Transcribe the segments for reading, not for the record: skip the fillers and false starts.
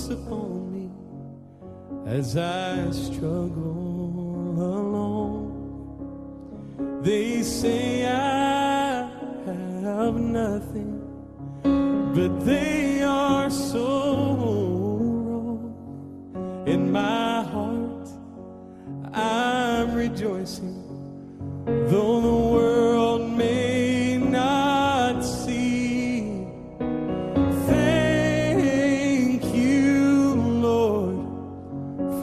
close upon me as I struggle alone. They say I have nothing, but they are so wrong. In my heart I'm rejoicing, though the world may not see. Thank you, Lord,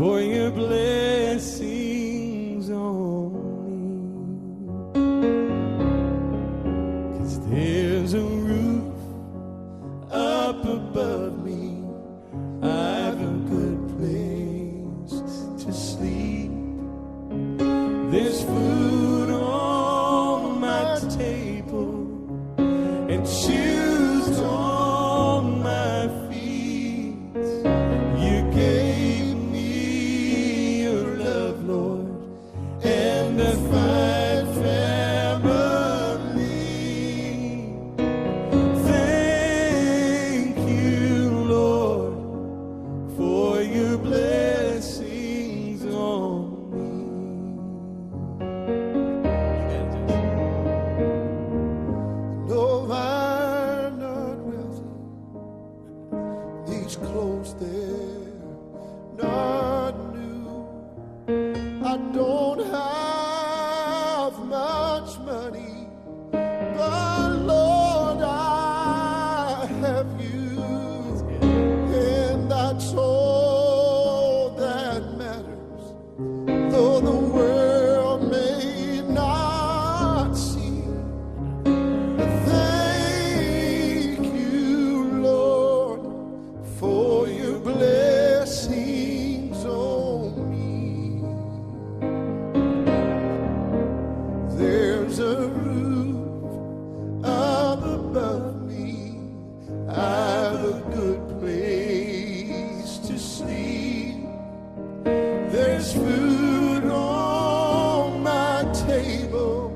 for your blessings on me. 'Cause there's a roof up above me, I've a good place to sleep. There's food on my table and shoes on my feet. You gave me your love, Lord, and a fine family. Thank you, Lord, for your blessings on me. No, I'm not wealthy. These clothes, they're not new. I don't have much money, but Lord, I have you, and that's all that matters. Though the world may not see. Thank you, Lord, for your blessings on me. There's a roof up above me, I've a good place to sleep. There's food on my table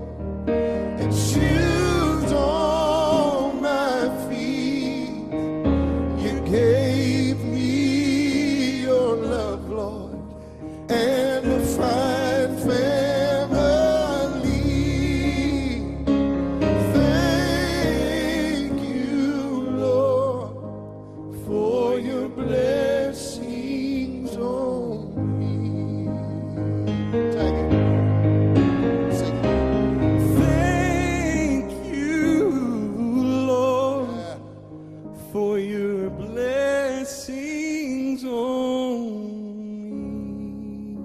and shoes on my feet. You gave me your love, Lord, and a fine family. Thank you, Lord, for your blessings on me. Take it. Sing it. Thank you, Lord, for your blessings on me.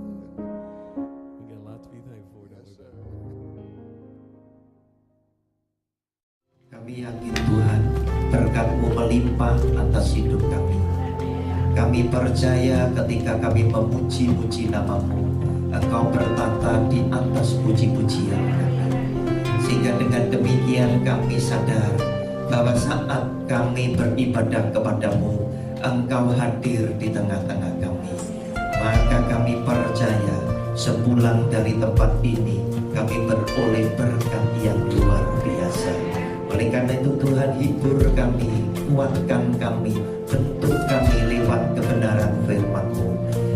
We got a lot to be thankful for, don't we? Kami yakin Tuhan, berkat-Mu melimpah atas hidup kami. Kami percaya ketika kami memuji-muji nama-Mu, Engkau bertata di atas puji-pujian kami. Sehingga dengan demikian kami sadar bahwa saat kami beribadah kepada-Mu, Engkau hadir di tengah-tengah kami. Maka kami percaya sepulang dari tempat ini kami beroleh berkat yang luar biasa. Oleh karena itu Tuhan, hibur kami, kuatkan kami, bentuk kami lewat kebenaran firman-Mu,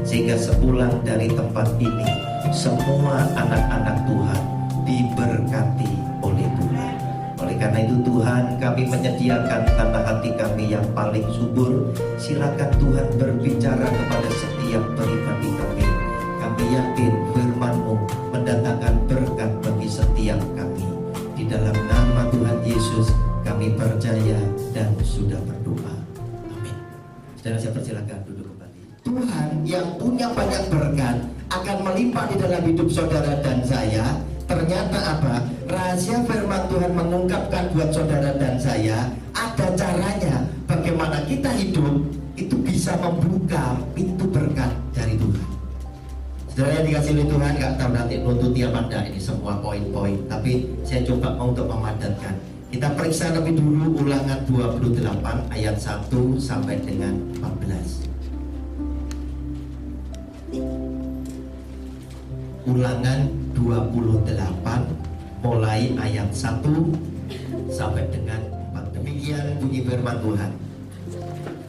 sehingga sepulang dari tempat ini semua anak-anak Tuhan diberkati oleh Tuhan. Oleh karena itu Tuhan, kami menyediakan tanah hati kami yang paling subur. Silakan Tuhan berbicara kepada setiap pribadi kami. Kami yakin firman-Mu mendatangkan berkat bagi setiap kami. Di dalam nama Tuhan Yesus kami percaya dan sudah berdoa. Amin. Saudara, saya persilakan duduk kembali. Tuhan yang punya banyak berkat akan melimpah di dalam hidup saudara dan saya. Ternyata apa? Rahasia firman Tuhan mengungkapkan buat saudara dan saya, ada caranya bagaimana kita hidup itu bisa membuka pintu berkat dari Tuhan. Saudara yang dikasih oleh Tuhan, gak tahu nanti nuntut apa enggak ini semua poin-poin, tapi saya coba mau untuk memadatkan. Kita periksa lebih dulu Ulangan 28 ayat 1 sampai dengan 14. Ulangan 28 mulai ayat 1 sampai dengan 4. Demikian bunyi firman Tuhan.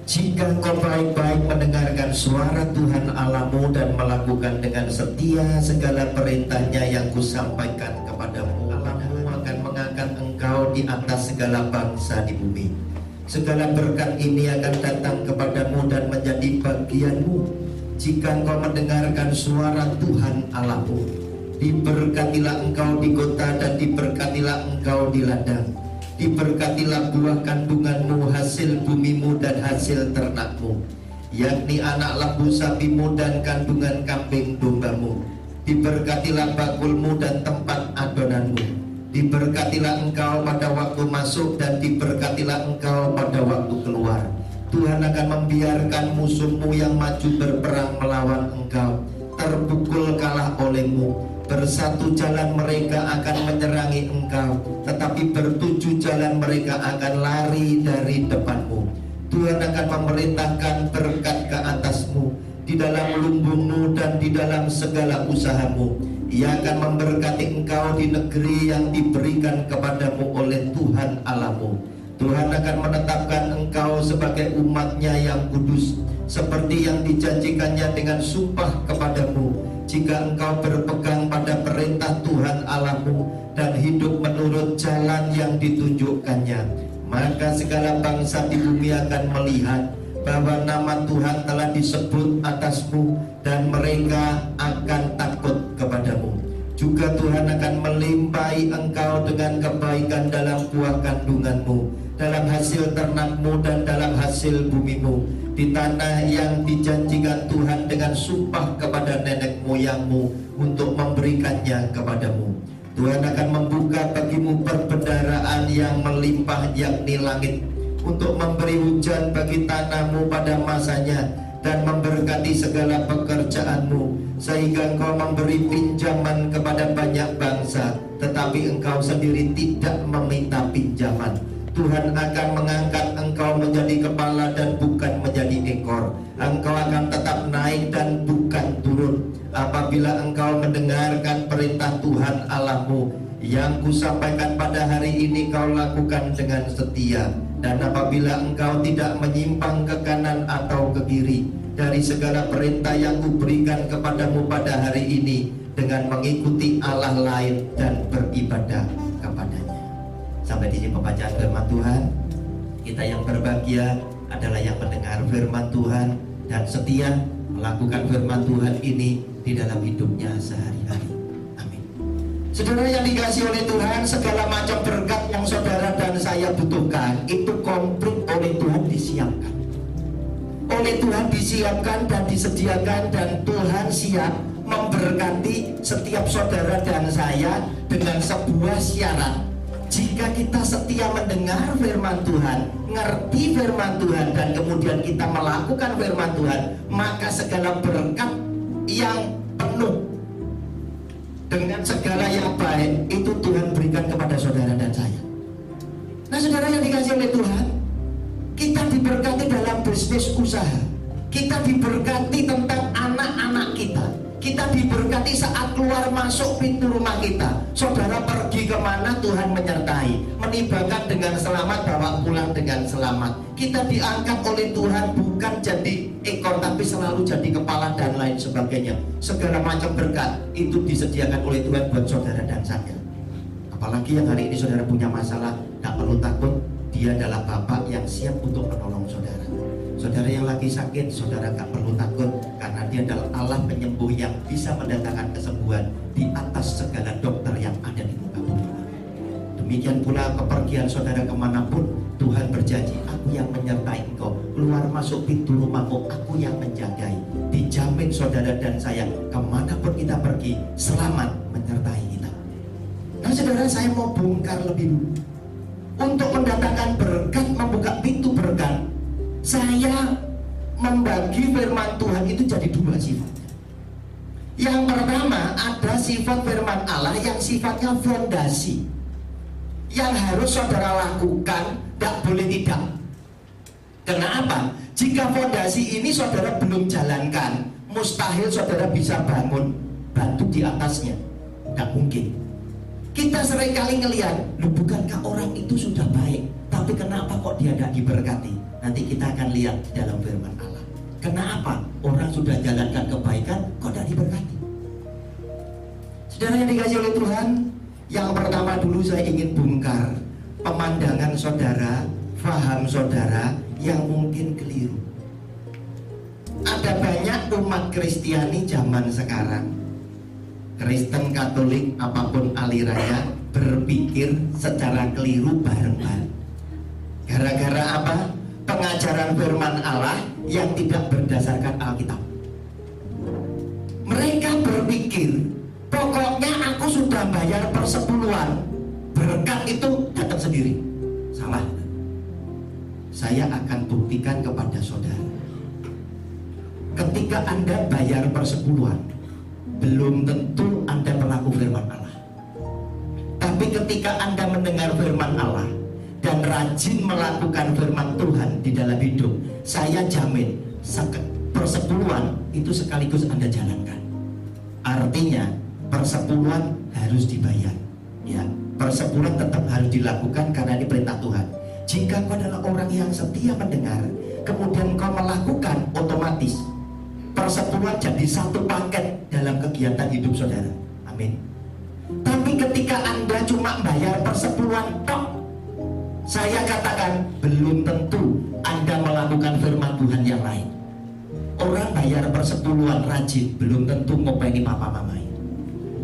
Jika engkau baik-baik mendengarkan suara Tuhan Allahmu dan melakukan dengan setia segala perintahnya yang kusampaikan kepadamu, Allahmu akan mengangkat engkau di atas segala bangsa di bumi. Segala berkat ini akan datang kepadamu dan menjadi bagianmu jika engkau mendengarkan suara Tuhan Allahmu. Diberkatilah engkau di kota dan diberkatilah engkau di ladang. Diberkatilah buah kandunganmu, hasil bumimu dan hasil ternakmu, yakni anak lembu sapimu dan kandungan kambing dombamu. Diberkatilah bakulmu dan tempat adonanmu. Diberkatilah engkau pada waktu masuk dan diberkatilah engkau pada waktu keluar. Tuhan akan membiarkan musuhmu yang maju berperang melawan engkau terpukul kalah olehmu. Bersatu jalan mereka akan menyerangi engkau, tetapi bertujuh jalan mereka akan lari dari depanmu. Tuhan akan memerintahkan berkat ke atasmu di dalam lumbungmu dan di dalam segala usahamu. Ia akan memberkati engkau di negeri yang diberikan kepadamu oleh Tuhan Allahmu. Tuhan akan menetapkan engkau sebagai umatnya yang kudus, seperti yang dijanjikannya dengan sumpah kepadamu. Jika engkau berpegang pada perintah Tuhan Allahmu dan hidup menurut jalan yang ditunjukkannya, maka segala bangsa di bumi akan melihat bahwa nama Tuhan telah disebut atasmu dan mereka akan takut kepadamu. Juga Tuhan akan melimpahi engkau dengan kebaikan dalam buah kandunganmu, dalam hasil ternakmu dan dalam hasil bumimu, di tanah yang dijanjikan Tuhan dengan sumpah kepada nenek moyangmu untuk memberikannya kepadamu. Tuhan akan membuka bagimu perbendaharaan yang melimpah, yakni langit, untuk memberi hujan bagi tanahmu pada masanya dan memberkati segala pekerjaanmu, sehingga engkau memberi pinjaman kepada banyak bangsa, tetapi engkau sendiri tidak meminta pinjaman. Tuhan akan mengangkat engkau menjadi kepala dan bukan menjadi ekor. Engkau akan tetap naik dan bukan turun apabila engkau mendengarkan perintah Tuhan Allahmu yang kusampaikan pada hari ini kau lakukan dengan setia. Dan apabila engkau tidak menyimpang ke kanan atau ke kiri dari segala perintah yang kuberikan kepadamu pada hari ini dengan mengikuti Allah lain dan beribadah kepadanya. Sampai di sini pembacaan firman Tuhan. Kita yang berbahagia adalah yang mendengar firman Tuhan dan setia melakukan firman Tuhan ini di dalam hidupnya sehari-hari. Amin. Saudara yang dikasihi oleh Tuhan, segala macam berkat yang saudara dan saya butuhkan itu komplit oleh Tuhan disiapkan. Oleh Tuhan disiapkan dan disediakan, dan Tuhan siap memberkati setiap saudara dan saya dengan sebuah syarat. Jika kita setia mendengar firman Tuhan, ngerti firman Tuhan, dan kemudian kita melakukan firman Tuhan, maka segala berkat yang penuh dengan segala yang baik itu Tuhan berikan kepada saudara dan saya. Nah, saudara yang dikasihi oleh Tuhan, kita diberkati dalam bisnis usaha, kita diberkati tentang anak-anak kita, kita diberkati saat keluar masuk pintu rumah kita. Saudara pergi kemana Tuhan menyertai, menibakan dengan selamat, bawa pulang dengan selamat. Kita diangkat oleh Tuhan bukan jadi ekor tapi selalu jadi kepala dan lain sebagainya. Segala macam berkat itu disediakan oleh Tuhan buat saudara dan saya. Apalagi yang hari ini saudara punya masalah, tak perlu takut, Dia adalah Bapa yang siap untuk menolong saudara. Saudara yang lagi sakit, saudara gak perlu takut, karena Dia adalah Allah penyembuh yang bisa mendatangkan kesembuhan di atas segala dokter yang ada di muka bumi. Demikian pula kepergian saudara kemanapun, Tuhan berjanji, aku yang menyertai engkau, keluar masuk pintu rumahmu, aku yang menjagai. Dijamin saudara dan saya, kemanapun kita pergi, selamat menyertai kita. Nah saudara, saya mau bongkar lebih dulu. Untuk mendatangkan berkat, membuka pintu berkat, saya membagi firman Tuhan itu jadi dua sifat. Yang pertama, ada sifat firman Allah yang sifatnya fondasi, yang harus saudara lakukan, tidak boleh tidak. Kenapa? Jika fondasi ini saudara belum jalankan, mustahil saudara bisa bangun batu di atasnya. Tidak mungkin. Kita seringkali ngelihat, loh bukankah orang itu sudah baik, tapi kenapa kok dia tidak diberkati? Nanti kita akan lihat dalam firman Allah. Kenapa orang sudah jalankan kebaikan kok tidak diberkati? Saudara yang dikasihi oleh Tuhan, yang pertama dulu saya ingin bongkar pemandangan saudara, faham saudara yang mungkin keliru. Ada banyak umat Kristiani zaman sekarang, Kristen, Katolik, apapun alirannya, berpikir secara keliru bareng-bareng. Gara-gara apa? Pengajaran firman Allah yang tidak berdasarkan Alkitab. Mereka berpikir, pokoknya aku sudah bayar persepuluhan, berkat itu datang sendiri. Salah. Saya akan buktikan kepada saudara. Ketika Anda bayar persepuluhan, belum tentu Anda pelaku firman Allah. Tapi ketika Anda mendengar firman Allah dan rajin melakukan firman Tuhan di dalam hidup, saya jamin persepuluhan itu sekaligus Anda jalankan. Artinya persepuluhan harus dibayar, ya. Persepuluhan tetap harus dilakukan karena ini perintah Tuhan. Jika kau adalah orang yang setia mendengar, kemudian kau melakukan, otomatis persepuluhan jadi satu paket dalam kegiatan hidup saudara. Amin. Tapi ketika Anda cuma bayar persepuluhan tok, saya katakan belum tentu Anda melakukan firman Tuhan yang lain. Orang bayar persepuluhan rajin belum tentu ngopeni papa mamai.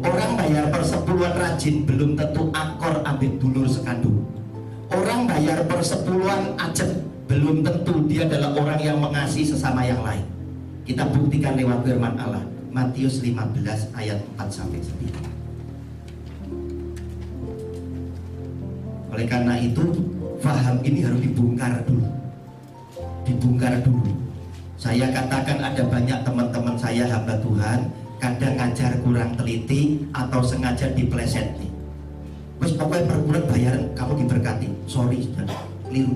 Orang bayar persepuluhan rajin belum tentu akor ambil dulur sekandung. Orang bayar persepuluhan ajeb belum tentu dia adalah orang yang mengasihi sesama yang lain. Kita buktikan lewat firman Allah, Matius 15 ayat 4-9. Oleh karena itu, faham ini harus dibongkar dulu. Dibongkar dulu. Saya katakan ada banyak teman-teman saya hamba Tuhan, kadang ngajar kurang teliti atau sengaja dipleset nih. Terus pokoknya per bulan bayaran kamu diberkati. Sorry, saudara, keliru.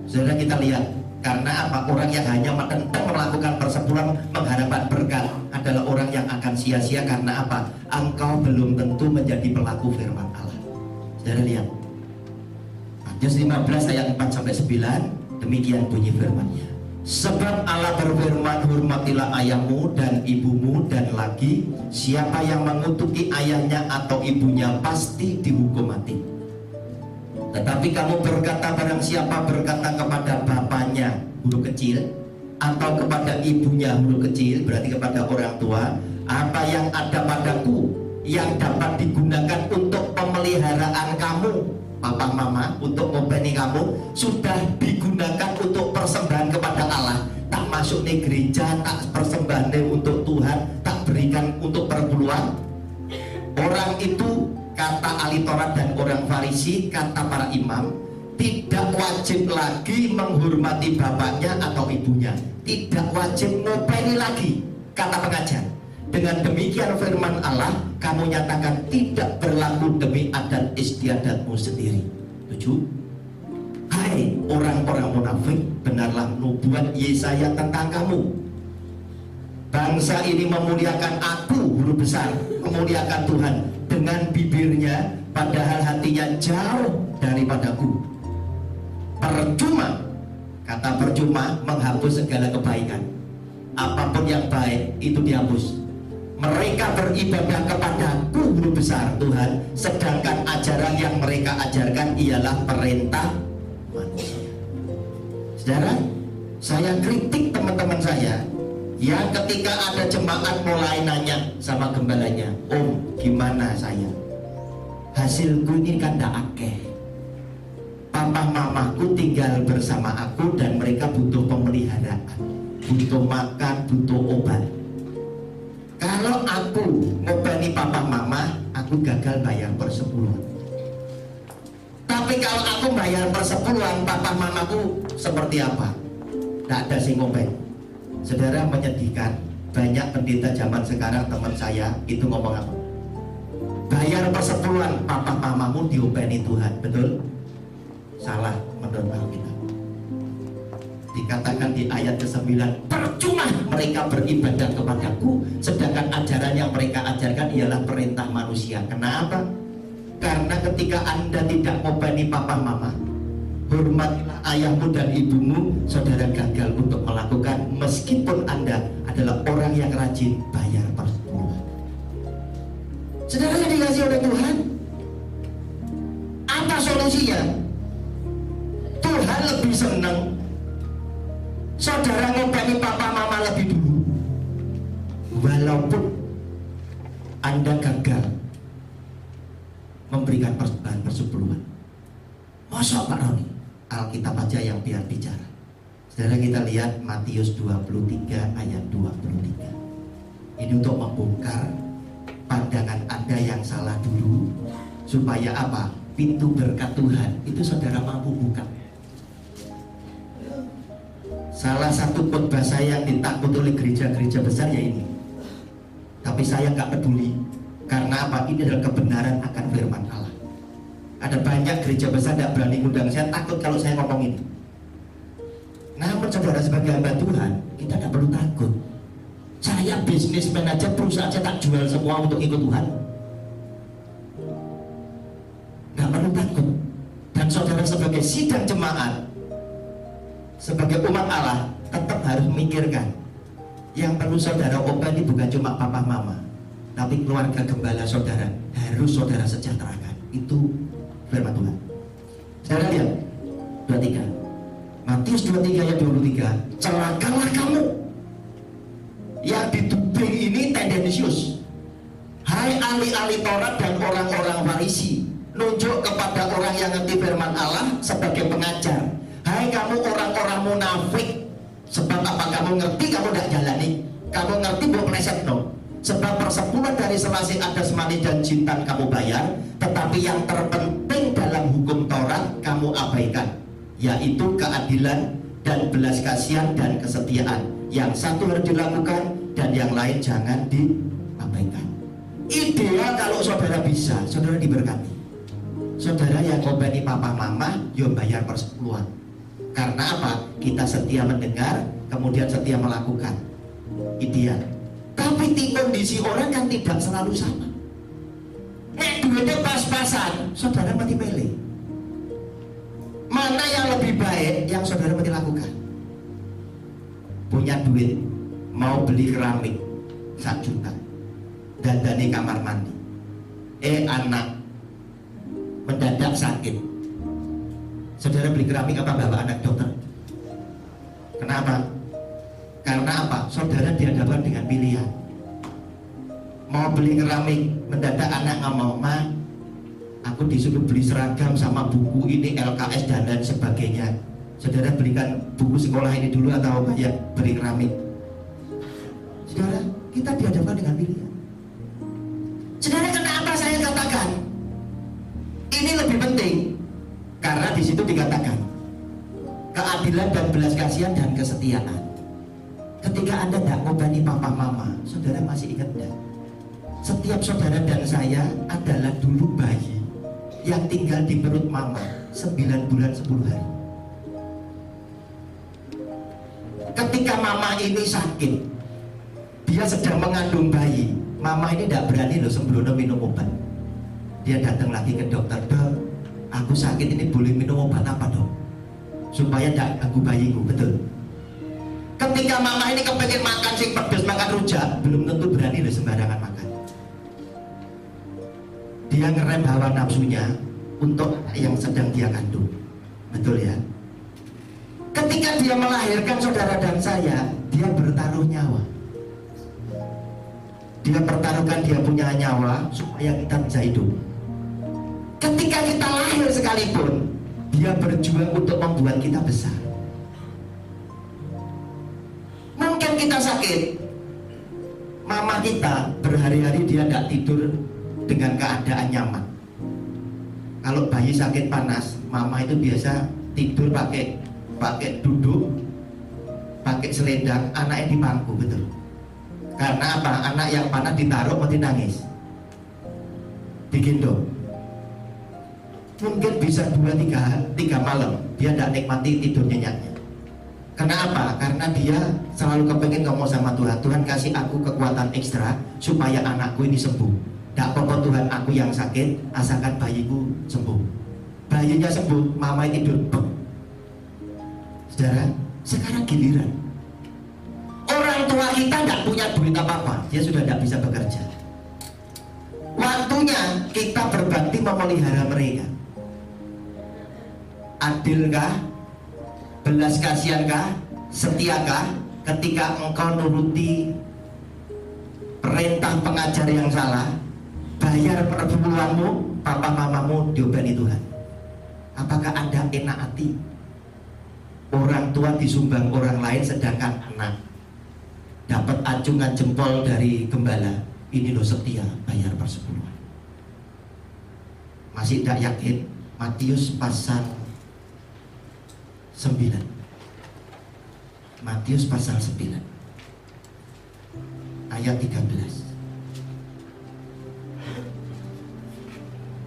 Saudara, kita lihat, karena apa? Orang yang hanya mententang melakukan persepuluhan mengharapkan berkat adalah orang yang akan sia-sia. Karena apa? Engkau belum tentu menjadi pelaku firman Allah. Saudara lihat, Matius 15 ayat 4-9, demikian bunyi firman-Nya. Sebab Allah berfirman, hormatilah ayahmu dan ibumu, dan lagi siapa yang mengutuki ayahnya atau ibunya pasti dihukum mati. Tetapi kamu berkata, barang siapa berkata kepada bapaknya huruf kecil atau kepada ibunya huruf kecil, berarti kepada orang tua, apa yang ada padaku yang dapat digunakan untuk pemeliharaan kamu, papa mama, untuk ngopeni kamu, sudah digunakan untuk persembahan kepada Allah. Tak masuk nih gereja, tak persembahan untuk Tuhan, tak berikan untuk perpuluhan. Orang itu, kata ahli Taurat dan orang Farisi, kata para imam, tidak wajib lagi menghormati bapaknya atau ibunya, tidak wajib ngopeni lagi, kata pengajar. Dengan demikian firman Allah, kamu nyatakan tidak berlaku demi adat istiadatmu sendiri. Tujuh. Hai orang-orang munafik, benarlah nubuat Yesaya tentang kamu. Bangsa ini memuliakan aku, huruf besar, memuliakan Tuhan dengan bibirnya, padahal hatinya jauh daripadaku. Percuma, kata percuma menghapus segala kebaikan. Apapun yang baik itu dihapus. Mereka beribadah kepadaku, huruf besar, Tuhan, sedangkan ajaran yang mereka ajarkan ialah perintah manusia. Saudara, saya kritik teman-teman saya yang ketika ada jemaat mulai nanya sama gembalanya, Om, gimana saya? Hasilku ini kan tidak akeh. Papa mamaku tinggal bersama aku dan mereka butuh pemeliharaan, butuh makan, butuh obat. Kalau aku ngopeni papa mama, aku gagal bayar persepuluhan. Tapi kalau aku bayar persepuluhan, papa mamaku seperti apa? Tidak ada sing ngopeni. Saudara, menyedihkan, banyak pendeta zaman sekarang teman saya itu ngomong apa? Bayar persepuluhan, papa mamamu diopeni Tuhan, betul? Salah menurut Alkitab. Dikatakan di ayat ke-9, percuma mereka beribadah kepadaku, sedangkan ajaran yang mereka ajarkan ialah perintah manusia. Kenapa? Karena ketika Anda tidak ngopeni papa mama, hormatilah ayahmu dan ibumu, saudara gagal untuk melakukan meskipun Anda adalah orang yang rajin bayar persepuluhan. Saudara yang dikasih oleh Tuhan, apa solusinya? Tuhan lebih senang saudara ngopeni papa mama lebih dulu, walaupun Anda gagal memberikan persepuluhan. Masa Pak Roni? Alkitab aja yang biar bicara. Saudara, kita lihat Matius 23 ayat 23. Ini untuk membongkar pandangan Anda yang salah dulu, supaya apa? Pintu berkat Tuhan itu saudara mampu buka. Salah satu khotbah saya yang ditakut oleh gereja-gereja besar ya ini. Tapi saya nggak peduli. Karena apa? Ini adalah kebenaran akan firman Allah. Ada banyak gereja besar tidak berani ngundang saya, takut kalau saya ngomong ini. Namun saudara, sebagai hamba Tuhan, kita tidak perlu takut. Saya bisnismen aja, perusahaan saya tak jual semua untuk ikut Tuhan. Nggak perlu takut. Dan saudara sebagai sidang jemaat, sebagai umat Allah, tetap harus memikirkan yang perlu saudara obati bukan cuma papa mama, tapi keluarga gembala saudara harus saudara sejahterakan. Itu firman Tuhan. Saudara lihat 23. Matius 23 ayat 23. Celakalah kamu yang dituding ini tendensius, hai ahli-ahli Taurat dan orang-orang Farisi, nunjuk kepada orang yang ngerti firman Allah sebagai pengajar. Hai kamu orang-orang munafik, sebab apa kamu ngerti kamu tidak jalani, kamu ngerti bahwa pleset no. Sebab persepuluhan dari selasih adas mani dan jintan kamu bayar, tetapi yang terpenting dalam hukum Taurat kamu abaikan, yaitu keadilan dan belas kasihan dan kesetiaan. Yang satu harus dilakukan dan yang lain jangan diabaikan. Ideal kalau saudara bisa, saudara diberkati. Saudara yang ngobani papa mama, yo bayar persepuluhan. Karena apa? Kita setia mendengar, kemudian setia melakukan. Ideal. Tapi kondisi orang kan tidak selalu sama. Duitnya pas-pasan, saudara mesti pilih. Mana yang lebih baik yang saudara mesti lakukan? Punya duit, mau beli keramik 1 juta, dandani kamar mandi. Anak mendadak sakit, saudara beli keramik apa bawa anak dokter? Kenapa? Karena apa? Saudara dihadapkan dengan pilihan. Mau beli keramik, mendadak anak nggak mau, Ma, aku disuruh beli seragam sama buku ini LKS dan lain sebagainya. Saudara belikan buku sekolah ini dulu atau bayar beli keramik? Saudara, kita dihadapkan dengan pilihan. Saudara, kenapa saya katakan ini lebih penting? Karena di situ dikatakan keadilan dan belas kasihan dan kesetiaan. Ketika Anda tidak ngobani papa mama, saudara masih ingat tidak? Setiap saudara dan saya adalah dulu bayi yang tinggal di perut mama 9 bulan 10 hari. Ketika mama ini sakit, dia sedang mengandung bayi, mama ini tidak berani loh sebelum minum obat. Dia datang lagi ke dokter, Dok, aku sakit ini boleh minum obat apa dok? Supaya tidak ganggu bayiku, betul? Ketika mama ini kepengen makan sing pedes, makan rujak, belum tentu berani loh sembarangan makan. Dia ngerem hawa nafsunya untuk yang sedang dia kandung, betul ya? Ketika dia melahirkan saudara dan saya, dia bertaruh nyawa. Dia pertaruhkan dia punya nyawa supaya kita bisa hidup. Ketika kita lahir sekalipun, dia berjuang untuk membuat kita besar. Mungkin kita sakit, mama kita berhari-hari dia tidak tidur dengan keadaan nyaman. Kalau bayi sakit panas, mama itu biasa tidur pakai duduk, pakai selendang, anaknya di pangku, betul? Karena apa? Anak yang panas ditaruh mesti nangis, digendong. Mungkin bisa 2-3 malam dia tidak nikmati tidur nyenyaknya. Kenapa? Karena dia selalu kepengen ngomong sama Tuhan, Tuhan kasih aku kekuatan ekstra supaya anakku ini sembuh. Tidak apa-apa Tuhan, aku yang sakit, asalkan bayiku sembuh. Bayinya sembuh, mama tidur. Saudara, sekarang giliran orang tua kita tidak punya duit apa-apa, dia sudah tidak bisa bekerja. Waktunya kita berbakti memelihara mereka. Adilkah? Belas kasihankah? Setiakah ketika engkau nuruti perintah pengajar yang salah, bayar perbulanmu, papa mamamu diobani Tuhan? Apakah Anda enak hati? Orang tua disumbang orang lain sedangkan anak dapat acungan jempol dari gembala, ini loh setia bayar persepuluhan. Masih tidak yakin? Matius pasal 9. Matius pasal 9 ayat 13.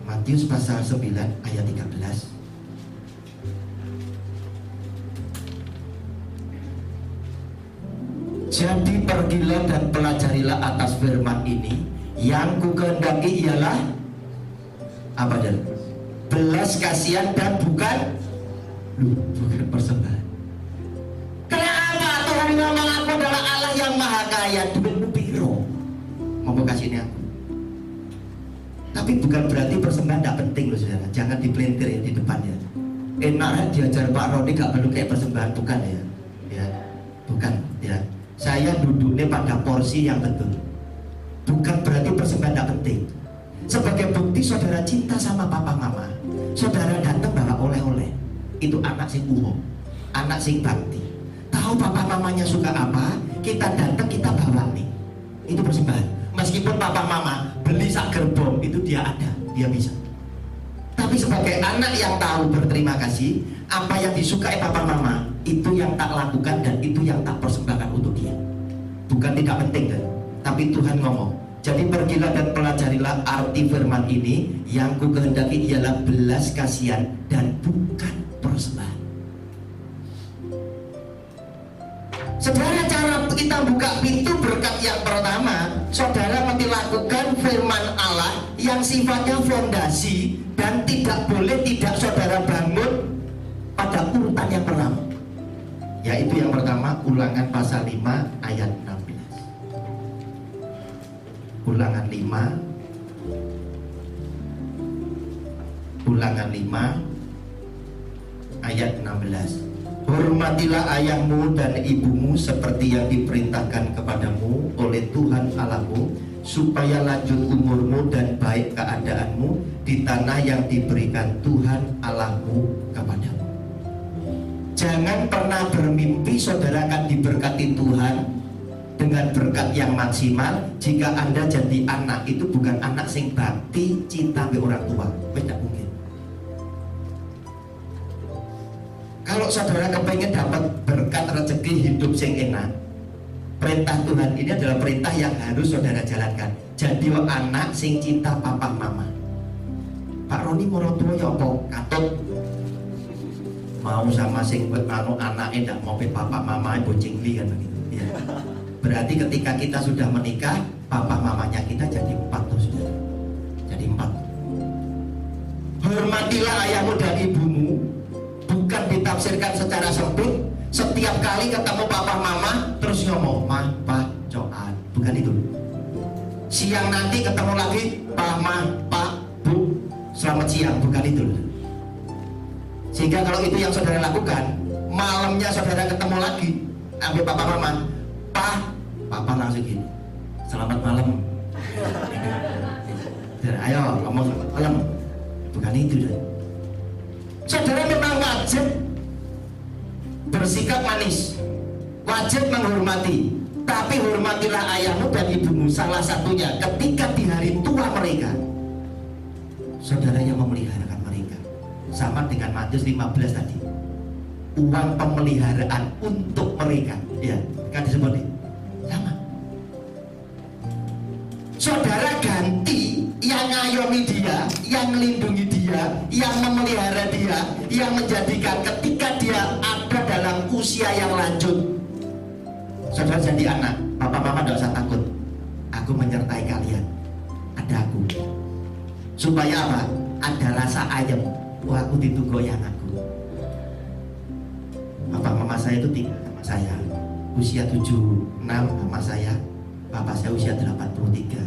Matius pasal 9 ayat 13. Jadi pergilah dan pelajarilah atas firman ini. Yang kukehendaki ialah apa dan? Belas kasihan dan bukan persembahan. Kenapa Tuhan ngomong aku adalah Allah yang maha kaya? Duitmu piro mau kasih ini aku. Tapi bukan berarti persembahan tidak penting loh saudara. Jangan dipelintir ya di depannya. Enaknya diajar Pak Roni gak perlu kayak persembahan, bukan ya? Ya, bukan ya. Saya duduknya pada porsi yang betul. Bukan berarti persembahan tidak penting. Sebagai bukti saudara cinta sama papa mama, saudara datang bawa oleh-oleh. Itu anak sing uho, anak sing bakti. Tahu papa mamanya suka apa, kita datang kita bawa nih. Itu persembahan. Meskipun papa mama beli sak gerbong, itu dia ada, dia bisa. Tapi sebagai anak yang tahu berterima kasih, apa yang disukai papa mama, itu yang tak lakukan dan itu yang tak persembahkan untuk dia. Bukan tidak penting kan? Tapi Tuhan ngomong, jadi pergilah dan pelajarilah arti firman ini. Yang ku kehendaki ialah belas kasihan dan bukan persembahan. Saudara, cara kita buka pintu berkat yang pertama, saudara mesti lakukan firman Allah yang sifatnya fondasi dan tidak boleh tidak saudara bangun pada urutan yang pertama. Yaitu yang pertama, Ulangan pasal 5 ayat 16. Ulangan 5 ayat 16. Hormatilah ayahmu dan ibumu seperti yang diperintahkan kepadamu oleh Tuhan Allahmu, supaya lanjut umurmu dan baik keadaanmu di tanah yang diberikan Tuhan Allahmu kepadamu. Jangan pernah bermimpi saudara akan diberkati Tuhan dengan berkat yang maksimal jika Anda jadi anak itu bukan anak sing bakti cinta be orang tua. Tidak mungkin. Kalau saudara kepengen dapat berkat rezeki hidup sing enak, perintah Tuhan ini adalah perintah yang harus saudara jalankan. Jadi anak sing cinta papa mama. Pak Roni moro tua ya apa? Katut mau sama sing anu anaknya ndak mau papa mama bojingli kan begitu ya. Berarti ketika kita sudah menikah, papa mamanya kita jadi 4 tuh saudara. Jadi 4. Hormatilah ayahmu dan ibumu. Bukan ditafsirkan secara sempit. Setiap kali ketemu papa mama terus ngomong ma, pa, coan. Bukan itu. Siang nanti ketemu lagi pa, ma, pa, bu, selamat siang. Bukan itu. Sehingga kalau itu yang saudara lakukan, malamnya saudara ketemu lagi ambil papa mama, pa, papa langsung gini, selamat malam. Ayo ngomong selamat malam. Bukan itu. Saudara memang wajib bersikap manis, wajib menghormati, tapi hormatilah ayahmu dan ibumu. Salah satunya ketika di hari tua mereka, saudara yang memeliharakan mereka. Sama dengan Matius 15 tadi, uang pemeliharaan untuk mereka, ya kan disebut nih, sama. Saudara ganti yang ngayomi dia, yang melindungi dia, yang memelihara dia, yang menjadikan ketika dia ada dalam usia yang lanjut, saudara jadi anak, papa mama tidak usah takut, aku menyertai kalian, ada aku. Supaya apa? Ada rasa ayam. Wah, aku ditugoyan aku. Papa mama saya itu tinggal sama saya, usia 76 sama saya, papa saya usia 83.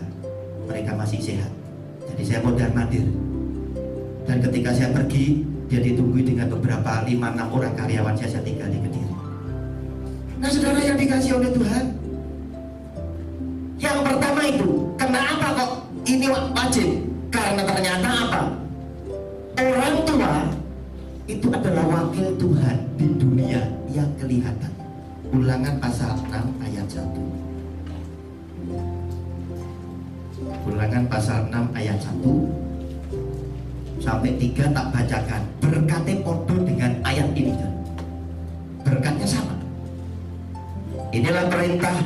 Mereka masih sehat. Jadi saya mondar mandir. Dan ketika saya pergi, dia ditunggu dengan beberapa 5-6 orang karyawan saya tinggal di Kediri. Nah, saudara yang dikasih oleh Tuhan, yang pertama itu, kenapa kok ini wajib? Karena ternyata apa? Orang tua itu adalah wakil Tuhan di dunia yang kelihatan. Ulangan pasal 6 ayat 1. Ulangan pasal 6 ayat 1 sampai 3 tak bacakan. Berkatnya podo dengan ayat ini, berkatnya sama. Inilah perintah,